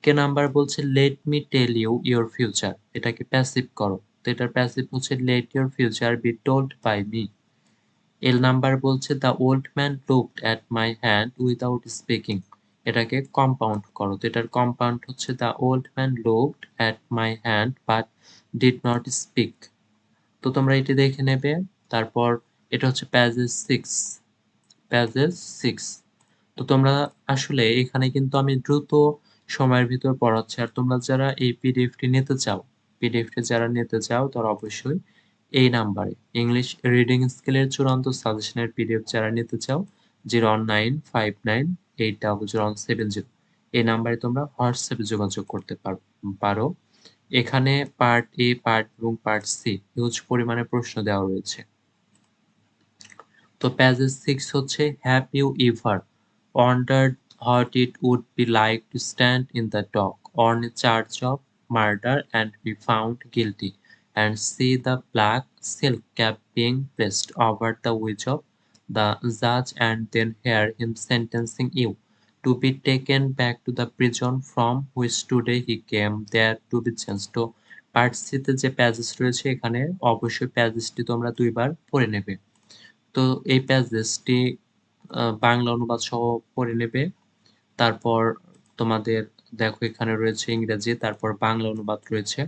K number বলছে let me tell you your future. এটাকে প্যাসিভ করো। তো এটার প্যাসিভ হচ্ছে let your future be told by me. L number বলছে the old man looked at my hand without speaking. এটাকে compound করো। তো এটার কম্পাউন্ড হচ্ছে the old man looked at my hand but did not speak. তো তোমরা এটি দেখে নেবে। তারপর এটা হচ্ছে প্যাজেস 6, প্যাজেস 6। তো তোমরা আসলে এখানে কিন্তু আমি দ্রুত সময়ের ভিতর পড়াচ্ছি। আর তোমরা যারা এই পিডিএফটি নিতে চাও, পিডিএফটি যারা নিতে চাও তারা অবশ্যই এই নাম্বারে ইংলিশ রিডিং স্কিলের চূড়ান্ত সাজেশনের পিডিএফ যারা নিতে চাও 01959800170 এই নাম্বারে তোমরা হোয়াটসঅ্যাপে যোগাযোগ করতে পারো। এখানে পার্ট এ, পার্ট এবং পার্ট সি হিউজ পরিমাণে প্রশ্ন দেওয়া রয়েছে। তো প্যাসেজ 6 হচ্ছে have you ever wondered what it would be like to stand in the dock on a charge of murder and be found guilty and see the black silk cap being placed over the widge of the judge and then hear him sentencing you to be taken back to the prison from which today he came there to be changed। তো part সিতে যে passage রয়েছে এখানে অবশ্যই প্যাসেজটি তোমরা ২ বার পড়ে নেবে। তো এই প্যাসেজটি বাংলা অনুবাদ সহ পড়ে নেবে। তারপর তোমাদের দেখো এখানে রয়েছে ইংরেজি, তারপর বাংলা অনুবাদ রয়েছে।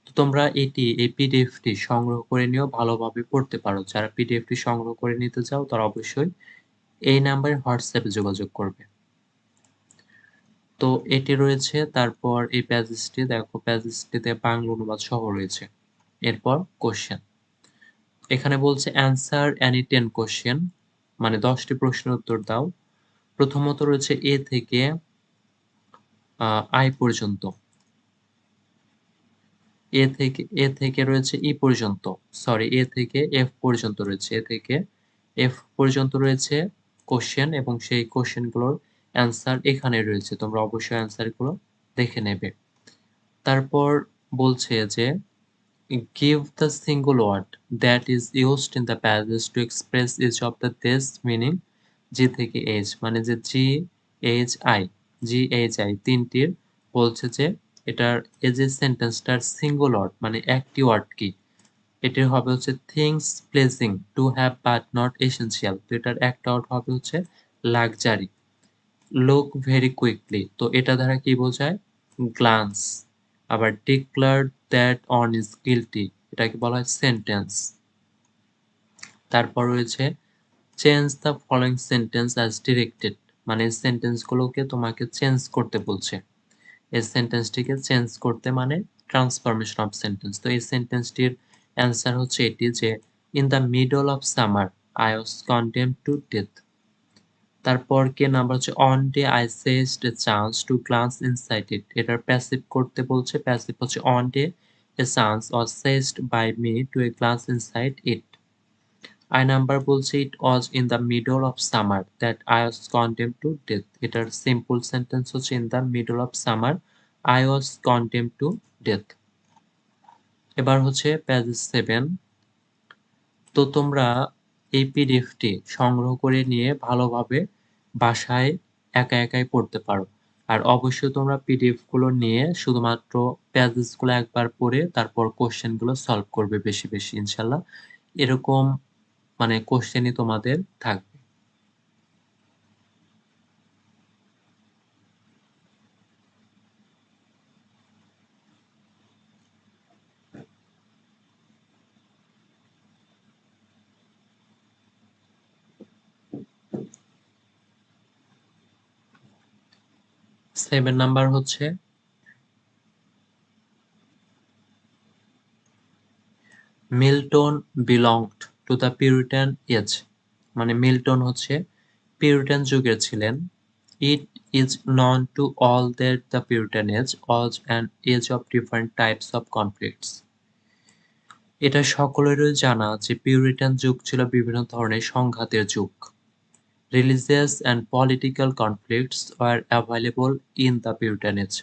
তো তোমরা এই পিডিএফটি সংগ্রহ করে নিয়েও ভালোভাবে পড়তে পারো। যারা পিডিএফটি সংগ্রহ করে নিতে চাও তারা অবশ্যই এই নাম্বারে হোয়াটসঅ্যাপে যোগাযোগ করবে। তো এটি রয়েছে। তারপর এই প্যাসেজটি দেখো, প্যাসেজটিতে বাংলা অনুবাদ সহ রয়েছে। এরপর কোশ্চেন। এখানে বলছে অ্যান্সার এনি 10 কোয়েশ্চেন, মানে 10টি প্রশ্নের উত্তর দাও। প্রথমত রয়েছে এ থেকে আই পর্যন্ত। এ থেকে রয়েছে ই পর্যন্ত। সরি, এ থেকে এফ পর্যন্ত রয়েছে। এ থেকে এফ পর্যন্ত রয়েছে কোয়েশ্চেন এবং সেই কোয়েশ্চেন গুলোর অ্যান্সার এখানে রয়েছে। তোমরা অবশ্যই অ্যান্সার গুলো দেখে নেবে। তারপর বলছে যে give the single word that is used in the passage to express each of the this meaning জি থেকে এইচ, মানে যে জি এইচ আই, তিনটির বলছে যে এটার এই যে সেন্টেন্সটার সিঙ্গল ওয়ার্ড মানে একটি ওয়ার্ড কি, এটির হবে হচ্ছে things pleasing to have but not essential. তো এটার একটা ওয়ার্ড হবে হচ্ছে লাক্সারি। লুক ভেরি কুইকলি, তো এটা দ্বারা কি বোঝায়? গ্লান্স। আবার declare that on is guilty, এটাকে বলা হয় সেন্টেন্স। তারপর রয়েছে change the following sentence as directed, মানে এই সেন্টেন্সগুলোকে তোমাকে চেঞ্জ করতে বলছে। এই সেন্টেন্সটিকে চেঞ্জ করতে মানে ট্রান্সফরমেশন অফ সেন্টেন্স। তো এই সেন্টেন্সটির অ্যান্সার হচ্ছে এটি যে in the middle of summer I was condemned to death. তারপর কে নাম্বার হচ্ছে one day I seized a chance to glance inside it, এটার প্যাসিভ করতে বলছে। প্যাসিভ হচ্ছে one day a chance was seized by me to a glance inside it. I number বলছে it was in the middle of summer that I was condemned to death, এটার simple sentence হচ্ছে in the middle of summer I was condemned to death. এবার হচ্ছে page 7। তো তোমরা এই পিডিএফটি সংগ্রহ করে নিয়ে ভালোভাবে বাসায় একাই পড়তে পারো। আর অবশ্যই তোমরা পিডিএফ গুলো নিয়ে শুধুমাত্র পেজেস গুলো একবার পড়ে তারপর কোশ্চেন গুলো সলভ করবে বেশি ইনশাল্লাহ। এরকম মানে কোশ্চেনই তোমাদের থাকবে। 7 নাম্বার হচ্ছে Milton belonged to the Puritan age, মানে মিল্টন হচ্ছে পিউরিটান যুগের ছিলেন। It is known to all that the Puritan age was an age of different types of conflicts. এটা সকলেরই জানা যে পিউরিটান যুগ ছিল বিভিন্ন ধরনের সংঘাতের যুগ। Religious and political conflicts were available in the Puritan age.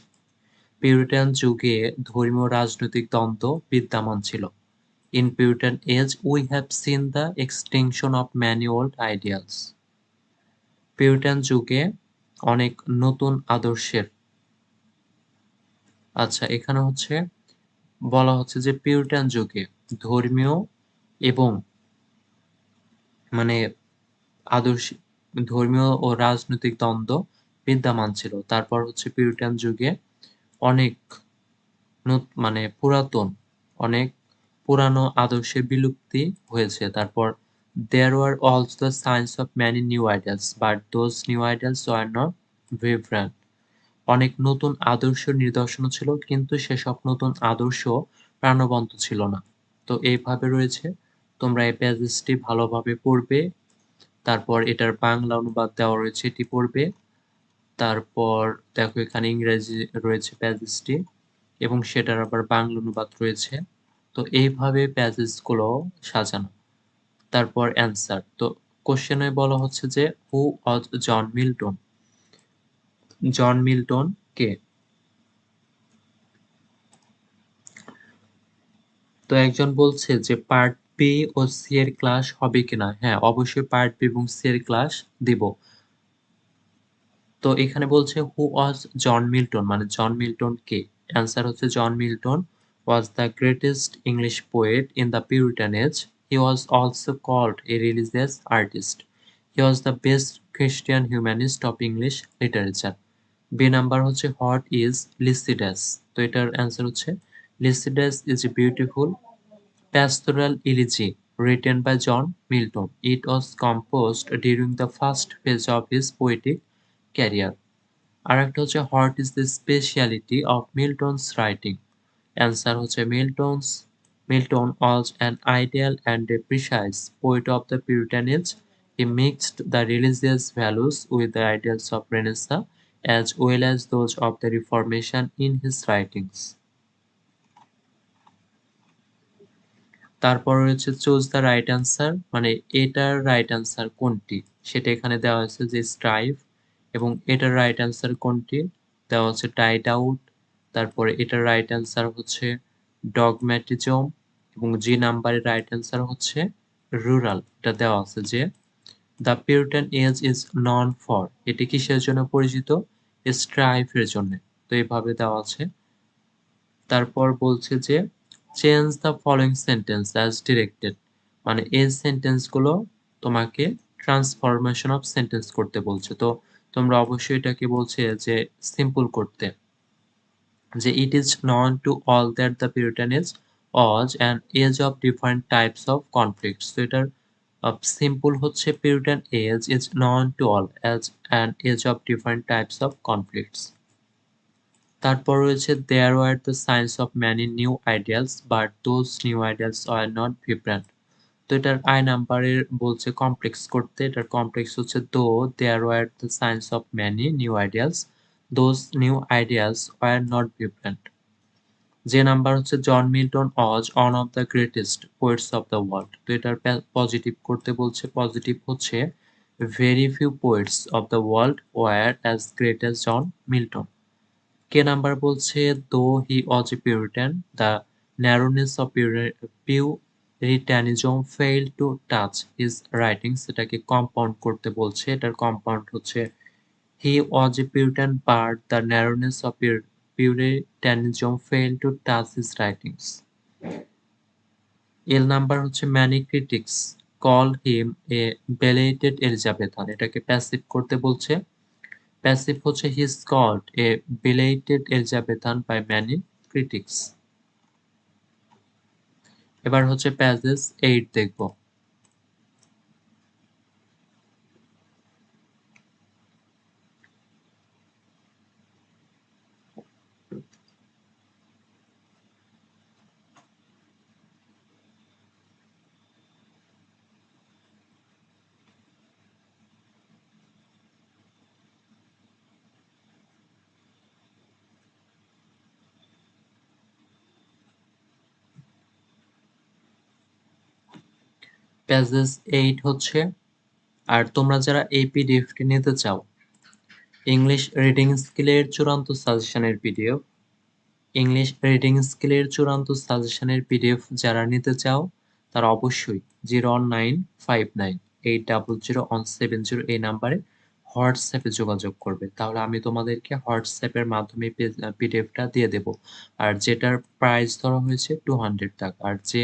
Puritan যুগে ধর্মীয় রাজনৈতিক দ্বন্দ্ব বিদ্যমান ছিল। In Puritan age, we have seen the extinction of many old ideals. Puritan যুগে অনেক নতুন আদর্শের, আচ্ছা এখানে হচ্ছে বলা হচ্ছে যে পিউরিটান যুগে ধর্মীয় এবং মানে আদর্শ, ধর্মীয় ও রাজনৈতিক দ্বন্দ্ব বিদ্যমান ছিল। তারপর হচ্ছে পিউরিটান যুগে অনেক মানে অনেক পুরানো আদর্শের বিলুপ্তি হয়েছে। তারপর there were also the signs of many new ideals but those new ideals were not vibrant. অনেক নতুন আদর্শের নিদর্শনও ছিল কিন্তু সেসব নতুন আদর্শ প্রাণবন্ত ছিল না। তো এইভাবে রয়েছে, তোমরা এই প্যাসেজটি ভালোভাবে পড়বে। তারপর এটার বাংলা অনুবাদ দেওয়া রয়েছে, এটি পড়বে। তারপর দেখো এখানে ইংরেজি রয়েছে প্যাসেজটি এবং সেটার আবার বাংলা অনুবাদ রয়েছে। তো এইভাবে প্যাসেজ গুলো সাজানো। তারপর অ্যান্সার। তো কোশ্চেনে বলা হচ্ছে যে হু ওয়াজ জন মিল্টন? জন মিল্টন কে? তো একজন বলছে যে পার্ট বি ও সি এর ক্লাস হবে কিনা? হ্যাঁ, অবশ্যই পার্ট বি এবং সি এর ক্লাস দিব। তো এখানে বলছে হু ওয়াজ জন মিল্টন, মানে জন মিল্টন কে? অ্যান্সার হচ্ছে John Milton was the greatest English poet in the Puritan age. He was also called a religious artist. He was the best Christian humanist of English literature. B number হচ্ছে what is Lycidas? তো এটার answer হচ্ছে Lycidas is a beautiful pastoral elegy written by John Milton. It was composed during the first phase of his poetic career. আরেকটা হচ্ছে what is the speciality of Milton's writing? Answer হচ্ছে Milton's Milton was an ideal and a precise poet of the Puritan age. He mixed the religious values with the ideals of Renaissance as well as those of the Reformation in his writings. তারপর রয়েছে choose the right answer, মানে এটার right answer কোনটি সেটা এখানে দেওয়া হয়েছে যে স্ট্রাইভ, এবং এটার রাইট অ্যান্সার কোনটি দেওয়া হচ্ছে টাইড আউট। তারপরে এটার রাইট অ্যান্সার হচ্ছে ডগম্যাটিজম, এবং জি নাম্বারের রাইট অ্যান্সার হচ্ছে রুরাল। এটা দেওয়া আছে যে the Puritan age is known for, এটি কিসের জন্য পরিচিত, স্ট্রাইফের জন্য। তো এইভাবে দেওয়া আছে। তারপর বলছে যে change the following sentence as directed, মানে এই সেন্টেন্সগুলো তোমাকে ট্রান্সফরমেশন অফ সেন্টেন্স করতে বলছে। তো তোমরা অবশ্যই এটাকে বলছে যে সিম্পল করতে, যে it is known to all that the Puritan age was an age of different types of conflicts. তো এটার সিম্পল হচ্ছে Puritan age is known to all as an age of different types of conflicts. তারপর রয়েছে there were the signs of many new ideals but those new ideals are not vibrant. তো এটার I নাম্বারের বলছে complex করতে, এটার complex হচ্ছে though there were the signs of many new ideals those new ideals are not vibrant. J number হচ্ছে John Milton was one of the greatest poets of the world. তো এটার positive করতে বলছে, positive হচ্ছে very few poets of the world were as great as John Milton. K number বলছে though he was a Puritan the narrowness of Puritanism fail to touch his writings, এটাকে compound করতে বলছে। এটার compound হচ্ছে he was a Puritan but the narrowness of Puritanism fail to touch his writings. L number হচ্ছে many critics call him a belated Elizabethan, এটাকে passive করতে বলছে। Passive হচ্ছে he is called a belated Elizabethan by many critics। এবার হচ্ছে passage 8 দেখব। Passage 8 হচ্ছে, আর তোমরা যারা এই পিডিএফটি নিতে চাও, ইংলিশ রিডিং স্কিলের চূড়ান্ত সাজেশনের পিডিএফ, ইংলিশ রিডিং স্কিলের চূড়ান্ত সাজেশনের পিডিএফ যারা নিতে চাও তারা অবশ্যই 01959800170 এই নাম্বারে হোয়াটসঅ্যাপে যোগাযোগ করবে। তাহলে আমি তোমাদেরকে হোয়াটসঅ্যাপের মাধ্যমে পিডিএফটা দিয়ে দেব। আর যেটার প্রাইস ধরা হয়েছে 200 টাকা। আর যে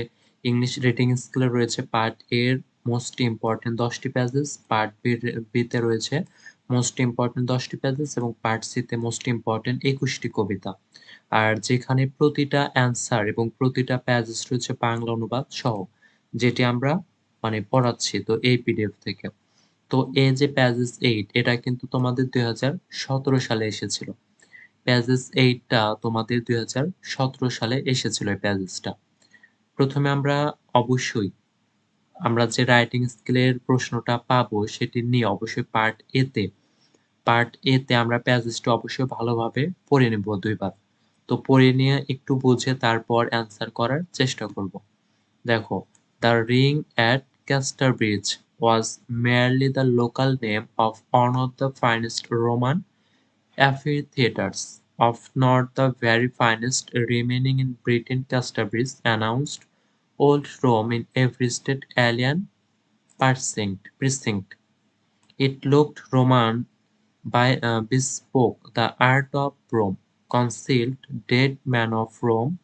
ইংলিশ রিডিং স্কিলে রয়েছে পার্ট এর মোস্ট ইম্পর্টেন্ট 10টি প্যাসেজ, পার্ট বিতে রয়েছে মোস্ট ইম্পর্টেন্ট 10টি প্যাসেজ, এবং পার্ট সিতে মোস্ট ইম্পর্টেন্ট 21টি কবিতা। আর যেখানে প্রতিটা অ্যান্সার এবং প্রতিটা প্যাসেজ রয়েছে বাংলা অনুবাদ সহ, যেটি আমরা মানে পড়াচ্ছি তো এই পিডিএফ থেকে। তো এই যে প্যাসেজ 8 এটা কিন্তু তোমাদের 2017 সালে এসেছিল। প্যাসেজ 8টা তোমাদের 2017 সালে এসেছিল এই প্যাসেজটা। প্রথমে আমরা অবশ্যই আমরা যে রাইটিং স্কিলের প্রশ্নটা পাবো সেটি নিয়ে অবশ্যই পার্ট এ তে আমরা প্যাসেজটা অবশ্যই ভালোভাবে পড়ে নেব 2 বার। তো পড়ে নিয়ে একটু বুঝে তারপর অ্যান্সার করার চেষ্টা করব। দেখো, the ring at Casterbridge was merely the local name of one of the finest Roman amphitheatres, of not the very finest remaining in Britain. Casterbridge announced old Rome in every state alien precinct. It looked Roman bespoke the art of Rome, concealed dead man of Rome.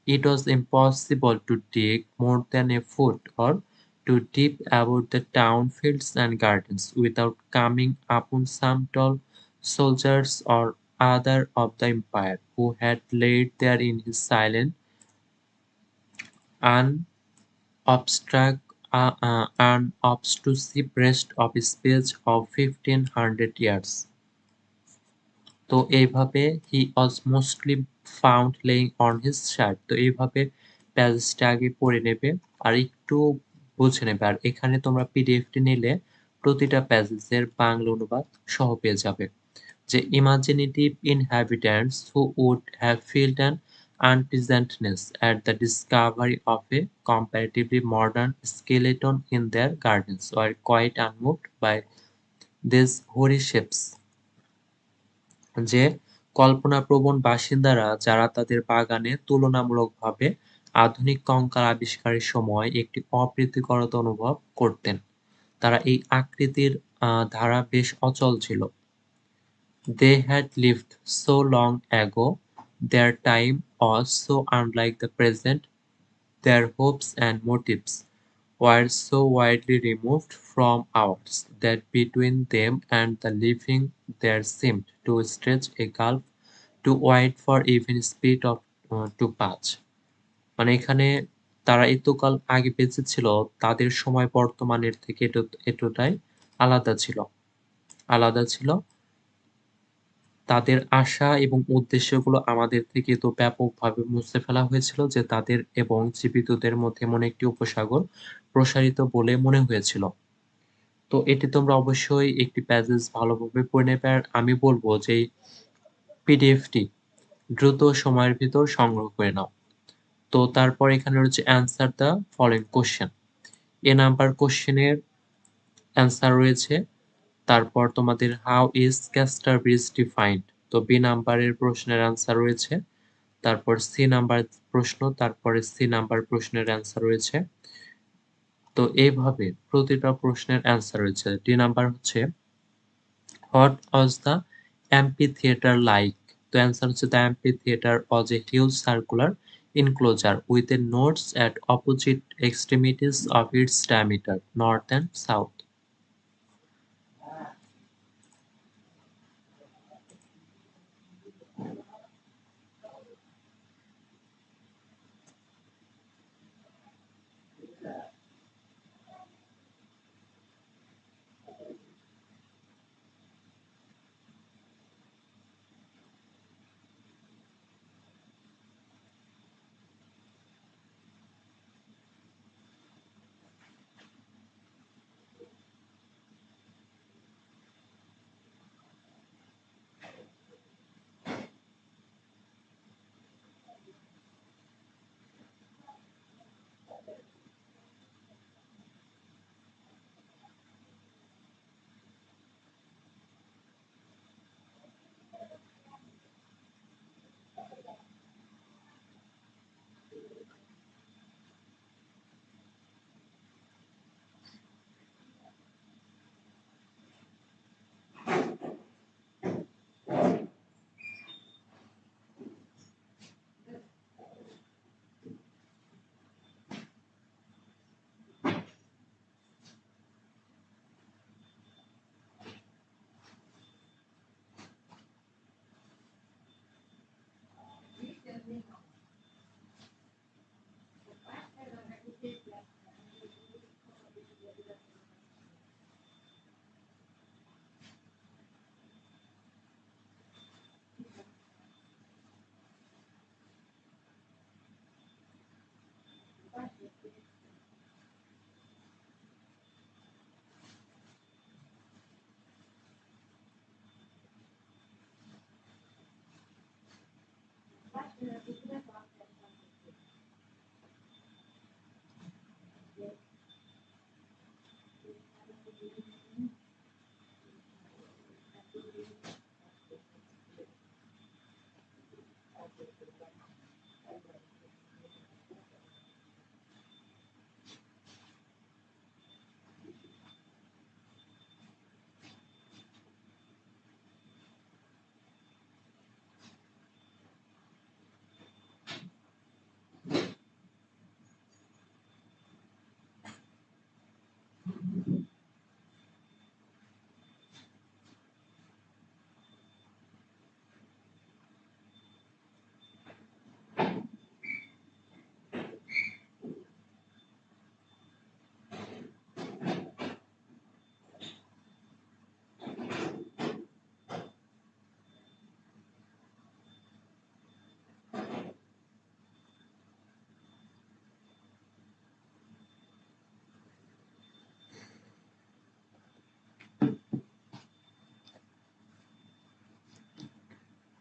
It was impossible to dig more than a foot or to dip about the town fields and gardens without coming upon some tall soldiers or other of the empire, who had laid there in his silent, unobtrusive rest of a space of 1500 years. তো এইভাবে he was mostly found laying on his shirt। তো এইভাবে প্যাসেজটা আগে পড়ে নেবে আর একটু বুঝে নেবে। আর এখানে তোমরা পিডিএফটি নিলে প্রতিটা প্যাসেজের বাংলা অনুবাদ সহ পেয়ে যাবে। যে imaginative inhabitants who would have felt an unpleasantness at the discovery of a comparatively modern skeleton in their gardens were quite unmoved by these hoary shapes। যে কল্পনাপ্রবণ বাসিন্দারা যারা তাদের বাগানে তুলনামূলকভাবে আধুনিক কঙ্কাল আবিষ্কারের সময় একটি অপ্রীতিকরতা অনুভব করতেন, তারা এই আকৃতির ধারা বেশ অচল ছিল। They had lived so long ago, their time was so unlike the present, their hopes and motives were so widely removed from ours, that between them and the living there seemed to stretch a gulf too wide for even speed of to pass। মানে এখানে তারা এতকাল আগে বেঁচে ছিল, তাদের সময় বর্তমানের থেকে এতটাই আলাদা ছিল আলাদা ছিল। তাদের আশা এবং উদ্দেশ্যগুলো আমাদের থেকে এত ব্যাপকভাবে মুছে ফেলা হয়েছিল যে তাদের এবং জীবিতদের মধ্যে এমন একটি উপসাগর প্রসারিত বলে মনে হয়েছিল। তো এটি তোমরা অবশ্যই একটি প্যাসেজ ভালোভাবে পড়ে নেবে। আর আমি বলব যে এই পিডিএফটি দ্রুত সময়ের ভিতর সংগ্রহ করে নাও। তো তারপর এখানে রয়েছে answer the following question. A number কোয়েশ্চেনের অ্যান্সার রয়েছে। তারপর তোমাদের হাউ ইজ ক্যাস্টারব্রিজ ডিফাইন্ড। তো বি নাম্বারের প্রশ্নের অ্যান্সার রয়েছে। তারপর সি নাম্বার প্রশ্ন, তারপরে সি নাম্বার প্রশ্নের অ্যান্সার রয়েছে। তো এইভাবে প্রতিটা প্রশ্নের অ্যান্সার রয়েছে। ডি নাম্বার হচ্ছে what was the amphitheatre like. তো অ্যান্সার হচ্ছে the amphitheatre was a huge circular enclosure with a nodes at opposite extremities of its diameter, north and south।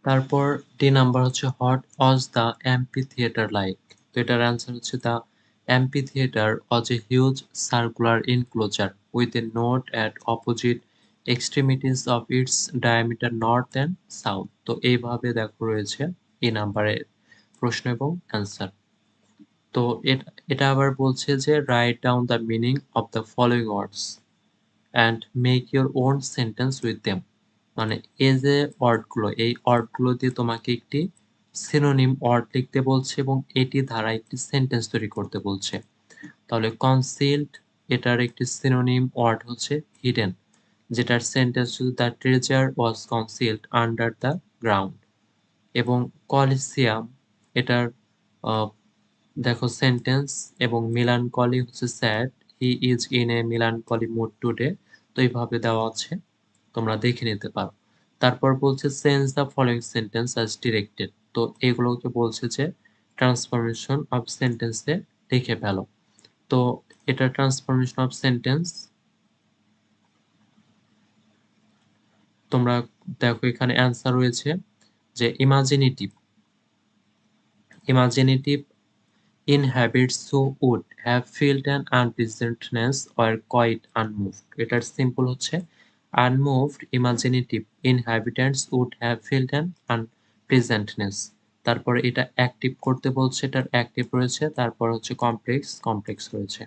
তারপর ডি নাম্বার হচ্ছে what was the amphitheatre like? তো এটার answer হচ্ছে the amphitheatre was a huge circular enclosure with a notch at opposite extremities of its diameter north and south. তো এইভাবে দেখো রয়েছে এই নাম্বারের প্রশ্ন এবং অ্যান্সার। তো এটা আবার বলছে যে right down the meaning of the following words and make your own sentence with them. মানে এই যে ওয়ার্ডগুলো, এই ওয়ার্ডগুলো দিয়ে তোমাকে একটি সিনোনিম ওয়ার্ড লিখতে বলছে এবং এটি দ্বারা একটি সেন্টেন্স তৈরি করতে বলছে। তাহলে কনসিল্ড, এটার একটি সিনোনিম ওয়ার্ড হচ্ছে হিডেন, যেটার সেন্টেন্স হচ্ছে the treasure was concealed under the ground. এবং কলিসিয়াম, এটার দেখো সেন্টেন্স এবং মিলানকলি হচ্ছে sad, he is in a melancholy mood today. তো এইভাবে দেওয়া আছে, তোমরা দেখে নিতে পারো। তারপর বলছে change the following sentence as directed. তো এগুলোকে বলছে যে ট্রান্সফরমেশন অফ সেন্টেন্সে লিখে ফেলো। তো এটা ট্রান্সফরমেশন অফ সেন্টেন্স তোমরা দেখো এখানে অ্যান্সার রয়েছে যে imaginative, imaginative inhabits who would have felt an unpleasantness or quite unmoved। এটার সিম্পল হচ্ছে unmoved imaginative inhabitants would have felt an unpleasantness। তারপরে এটা অ্যাক্টিভ করতে বলছে, এটার অ্যাক্টিভ রয়েছে। তারপর হচ্ছে কমপ্লেক্স, কমপ্লেক্স রয়েছে।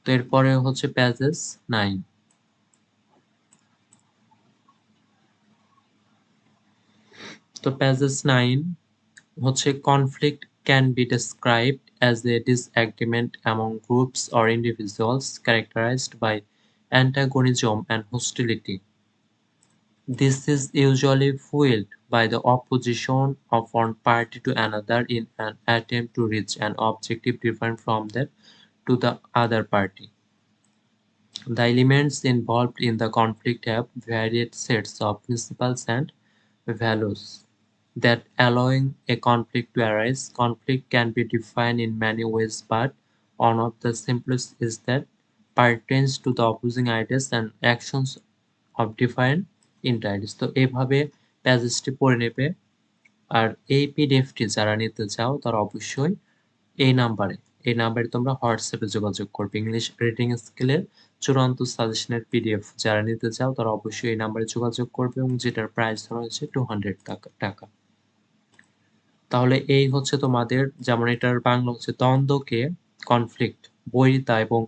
তো এরপরে হচ্ছে প্যাজেস 9। তো প্যাজেস 9 হচ্ছে conflict can be described as a disagreement among groups or individuals characterized by antagonism and hostility. This is usually fueled by the opposition of one party to another in an attempt to reach an objective different from that to the other party. The elements involved in the conflict have varied sets of principles and values that allowing a conflict to arise. Conflict can be defined in many ways, but one of the simplest is that pertains to the opposing ideas and actions of different entities। তো এইভাবে প্যাসেজটি পড়ে নেবে। আর এই পিডিএফটি যারা নিতে চাও তারা অবশ্যই এই নাম্বারে, এই নাম্বারে তোমরা হোয়াটসঅ্যাপে যোগাযোগ করবে। ইংলিশ রিডিং স্কিলের চূড়ান্ত সাজেশনের পিডিএফ যারা নিতে চাও তারা অবশ্যই এই নাম্বারে যোগাযোগ করবে এবং যেটার প্রাইস ধরা হয়েছে 200 টাকা। তাহলে এই হচ্ছে তোমাদের, যেমন এটার বাংলা হচ্ছে দ্বন্দ্বকে কনফ্লিক্ট, বৈরিতা এবং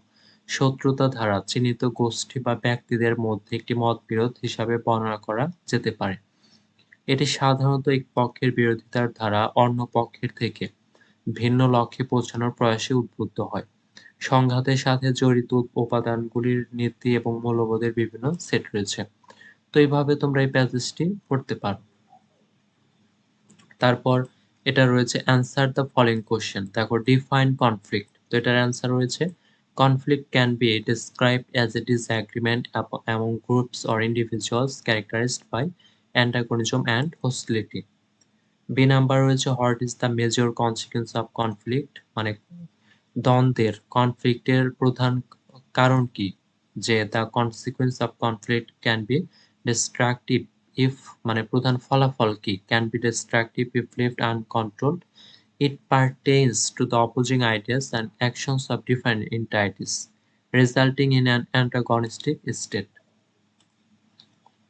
শত্রুতা দ্বারা চিহ্নিত গোষ্ঠী বা ব্যক্তিদের মধ্যে একটি মতবিরোধ হিসাবে বর্ণনা করা যেতে পারে। এটি সাধারণত এক পক্ষের বিরোধিতার দ্বারা অন্য পক্ষের থেকে ভিন্ন লক্ষ্যে পৌঁছানোর প্রয়াসে উদ্বুদ্ধ হয়। সংঘাতের সাথে জড়িত উপাদানগুলির নীতি এবং মূল্যবোধের বিভিন্ন সেট রয়েছে। তো এইভাবে তোমরা এই প্যাসেজটি পড়তে পারো। তারপর এটা রয়েছে অ্যান্সার দ্য ফলোইং কোশ্চেন। দেখো ডিফাইন কনফ্লিক্ট। তো এটার অ্যান্সার রয়েছে conflict can be described as a disagreement among groups or individuals characterised by antagonism and hostility. B number রয়েছে what is the major consequence of conflict, মানে দ্বন্দ্বের, কনফ্লিক্টের প্রধান কারণ কি? যে the consequence of conflict can be destructive if, মানে প্রধান ফলাফল কি? Can be destructive if left uncontrolled. It pertains to the opposing ideas and actions of different entities resulting in an antagonistic state.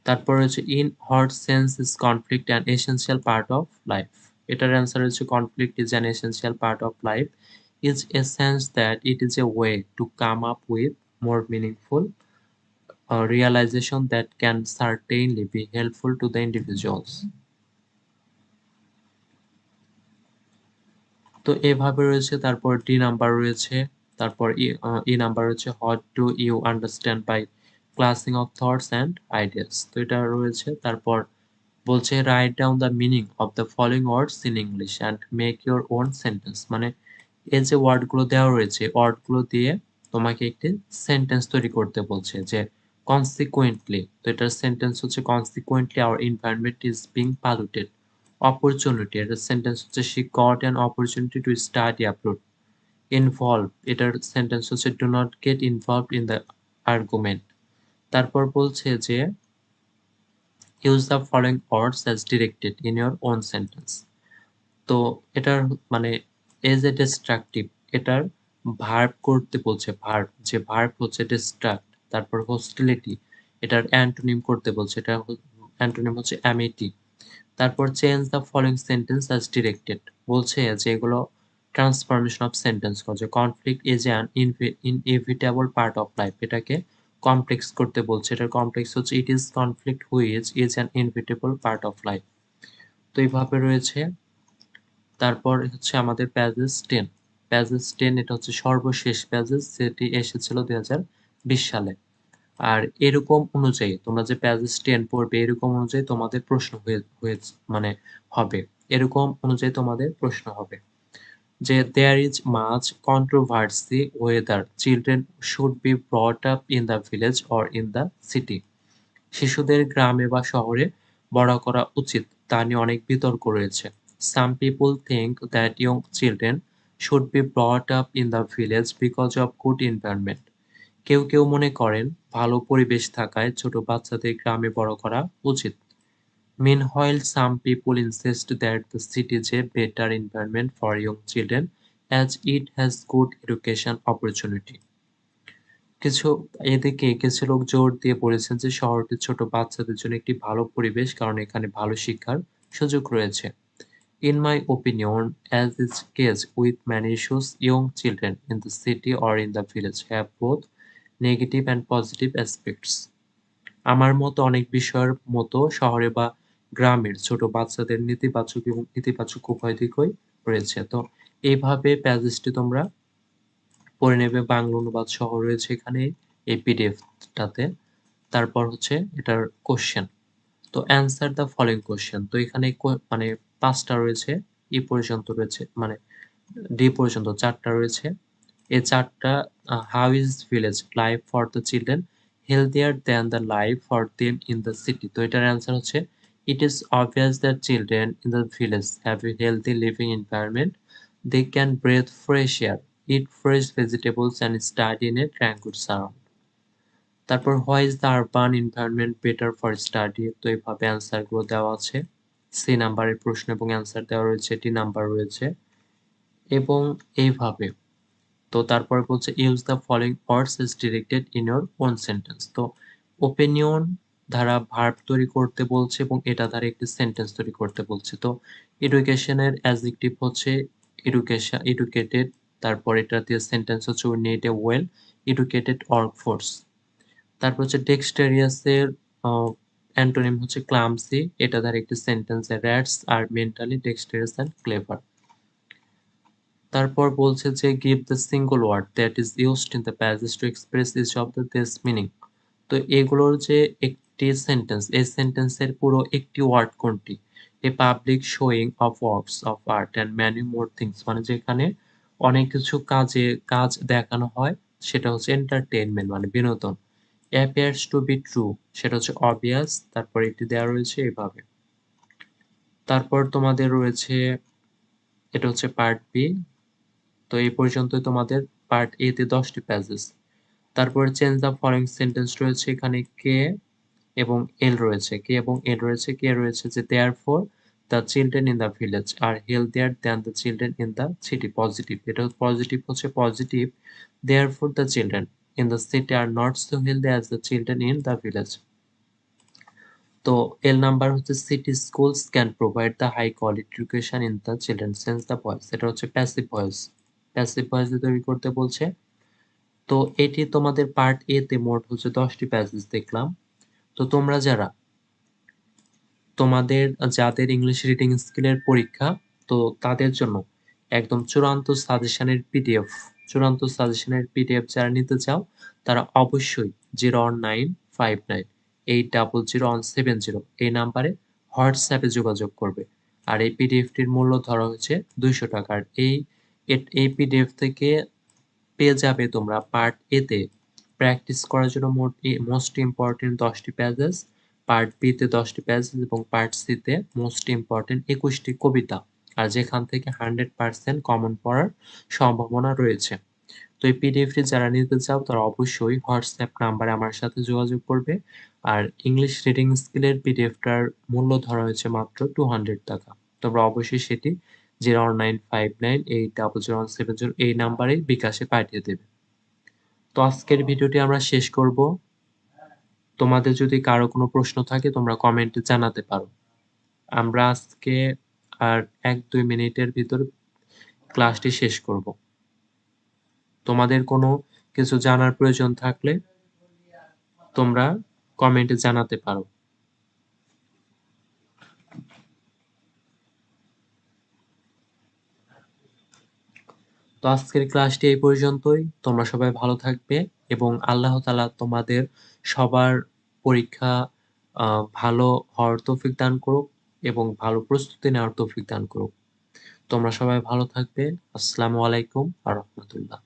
তারপর হচ্ছে in what sense is conflict an essential part of life. এটার answer হচ্ছে conflict is an essential part of life is a sense that it is a way to come up with more meaningful realization that can certainly be helpful to the individuals। তো এভাবে রয়েছে। তারপর D number রয়েছে। তারপর E number হচ্ছে what do you understand by clashing of thoughts and ideas. তো এটা রয়েছে। তারপর বলছে write down the meaning of the following words in English and make your own sentence. মানে এই যে ওয়ার্ডগুলো দেওয়া রয়েছে, ওয়ার্ডগুলো দিয়ে তোমাকে একটি সেন্টেন্স তৈরি করতে বলছে যে কনসিকুয়েন্টলি। তো এটার সেন্টেন্স হচ্ছে consequently our environment is being polluted. Opportunity, এটার সেন্টেন্স হচ্ছে she got an opportunity to study abroad. Involve, এটার সেন্টেন্স হচ্ছে do not get involved in the argument. তারপর বলছে যে use the following words as directed in your own sentence. তো এটার মানে এজ এ ডিস্ট্রাকটিভ, এটার ভার্ব করতে বলছে, ভার্ব যে ভার্ব হচ্ছে ডিস্ট্রাক্ট, তারপর হোস্টিলিটি, এটার অ্যান্টোনিম করতে বলছে, এটা অ্যান্টোনিম হচ্ছে অ্যামিটি। তারপর change the following sentence as directed, বলছে যে এগুলো ট্রান্সফরমেশন অফ সেন্টেন্স করছে। Conflict is an inevitable part of life, এটাকে কমপ্লেক্স করতে বলছে। এটার কমপ্লেক্স হচ্ছে it is conflict which is an inevitable part of life. তো এইভাবে রয়েছে। তারপর হচ্ছে আমাদের প্যাজেস 10। প্যাজেস 10 এটা হচ্ছে সর্বশেষ প্যাজেস, যেটি এসেছিল 2020 সালে। আর এরকম অনুযায়ী তোমরা যে প্যাজেস 10 পড়বে, এরকম অনুযায়ী তোমাদের প্রশ্ন মানে হবে। এরকম অনুযায়ী তোমাদের প্রশ্ন হবে যে there is much controversy whether children should be brought up in the village or in the city. শিশুদের গ্রামে বা শহরে বড় করা উচিত তা নিয়ে অনেক বিতর্ক রয়েছে। Some people think that young children should be brought up in the village because of good environment. কেউ কেউ মনে করেন ভালো পরিবেশ থাকায় ছোট বাচ্চাদের গ্রামে বড় করা উচিত। Meanwhile, some people insist that the city is a better environment for young children as it has good education opportunity. কিছু এদিকে কিছু লোক জোর দিয়ে বলেছেন যে শহরটি ছোট বাচ্চাদের জন্য একটি ভালো পরিবেশ, কারণ এখানে ভালো শিক্ষার সুযোগ রয়েছে। In my opinion, as is case with many issues, young children in the city or in the village have both negative and positive aspects. আমার মতো অনেক বিষয়ের মতো শহরে বা গ্রামের ছোট বাচ্চাদের নেতিবাচক এবং ইতিবাচক উভয় দিকই রয়েছে। তো এইভাবে প্যাসেজটি তোমরা পড়ে নেবে। বাংলা অনুবাদ সহ রয়েছে এখানে এই পিডিএফটাতে। তারপর হচ্ছে এটার কোশ্চেন। তো অ্যান্সার দ্য ফলোইং কোশ্চেন। তো এখানে মানে ৫টা রয়েছে, ই পর্যন্ত রয়েছে, মানে ডি পর্যন্ত ৪টা রয়েছে। এই ৪টা how is village life for the children healthier than the life for them in the city. তো এটার অ্যান্সার হচ্ছে it is obvious that children in the village have a healthy living environment. They can breathe fresh air, eat fresh vegetables and study in a tranquil surround. তারপর why is the urban environment better for study. তো এইভাবে অ্যান্সারগুলো দেওয়া আছে। C নাম্বারের প্রশ্ন এবং answer দেওয়া রয়েছে, ডি নাম্বার রয়েছে এবং এইভাবে। তো তারপর বলছে use the following words as directed in your own sentence. তো ওপিনিয়ন দ্বারা ভার্ব তৈরি করতে বলছে এবং এটা দ্বারা একটি সেন্টেন্স তৈরি করতে বলছে। তো এডুকেশনের অ্যাডজেক্টিভ হচ্ছে এডুকেশন, এডুকেটেড। তারপর এটা দিয়ে সেন্টেন্স হচ্ছে we need a well educated workforce. তারপর হচ্ছে ডেক্সটেরিয়াসের অ্যান্টোনিম হচ্ছে ক্লামসি, এটা দ্বারা একটি সেন্টেন্সে rats are mentally dexterous and clever. তারপর বলছে যে give the single word that is used in the passage to express each of the this meaning. তো এগুলোর যে একটি সেন্টেন্স, এই সেন্টেন্সের পুরো একটি ওয়ার্ড কোনটি? A public showing of works of art and many more things, মানে যেখানে অনেক কিছু কাজ দেখানো হয়, সেটা হচ্ছে এন্টারটেইনমেন্ট মানে বিনোদন। অ্যাপিয়ার্স টু বি ট্রু, সেটা হচ্ছে অবভিয়াস। তারপর এটি দেওয়া রয়েছে এভাবে। তারপর তোমাদের রয়েছে এটা হচ্ছে পার্ট বি। তো এই পর্যন্তই তোমাদের পার্ট এ তে 10টি প্যাসেজ। তারপরে চেঞ্জ দ্য ফলোইং সেন্টেন্স রয়েছে এখানে কে এবং এল রয়েছে, কে এবং এল রয়েছে। কে রয়েছে যে therefore the children in the village are healthier than the children in the city, positive. এটা পজিটিভ হচ্ছে positive, therefore the children in the city are not so healthy as the children in the village. তো L number হচ্ছে city schools can provide the high quality education in the children sense the voice, এটা হচ্ছে passive voice. Passive voice তৈরি করতে বলছে। তো এটি তোমাদের পার্ট এ তে মোট হচ্ছে 10টি প্যাসেজ দেখলাম। তো তোমরা যাদের ইংলিশ রিডিং স্কিলের পরীক্ষা, তো তাদের জন্য একদম চূড়ান্ত সাজেশনের পিডিএফ যারা নিতে চাও, তারা অবশ্যই 01959800170 এই নাম্বারে হোয়াটসঅ্যাপে যোগাযোগ করবে। আর এই পিডিএফটির মূল্য ধরা হয়েছে 200 টাকা। আর এই পিডিএফ থেকে পেয়ে যাবে তোমরা পার্ট এ তে প্র্যাকটিস করার জন্য মোস্ট ইম্পর্টেন্ট 10টি প্যাসেজ, পার্ট বি তে 10টি প্যাসেজ এবং পার্ট সি তে মোস্ট ইম্পর্টেন্ট 21টি কবিতা, আর যেখান থেকে 100% কমন পড়ার সম্ভাবনা রয়েছে। তো এই পিডিএফটি যারা নিতে চাও তারা অবশ্যই হোয়াটসঅ্যাপ নাম্বারে আমার সাথে যোগাযোগ করবে। আর ইংলিশ রিডিং স্কিলের পিডিএফটার মূল্য ধরা হয়েছে মাত্র ৳200। তোমরা অবশ্যই সেটি 095980017 এই নাম্বারে বিকাশে পাঠিয়ে দেবে। তো আজকের ভিডিওটি আমরা শেষ করব। তোমাদের যদি কারো কোনো প্রশ্ন থাকে তোমরা কমেন্টে জানাতে পারো। আমরা আজকে আর ১-২ মিনিটের ভিতর ক্লাসটি শেষ করব। তোমাদের কোনো কিছু জানার প্রয়োজন থাকলে তোমরা কমেন্টে জানাতে পারো। তো আজকের ক্লাসটি এই পর্যন্তই। তোমরা সবাই ভালো থাকবে এবং আল্লাহ তাআলা তোমাদের সবার পরীক্ষা ভালো হওয়ার তৌফিক দান করুক এবং ভালো প্রস্তুতি নেওয়ার তৌফিক দান করুক। তোমরা সবাই ভালো থাকবে। আসসালামু আলাইকুম ওয়া রাহমাতুল্লাহ।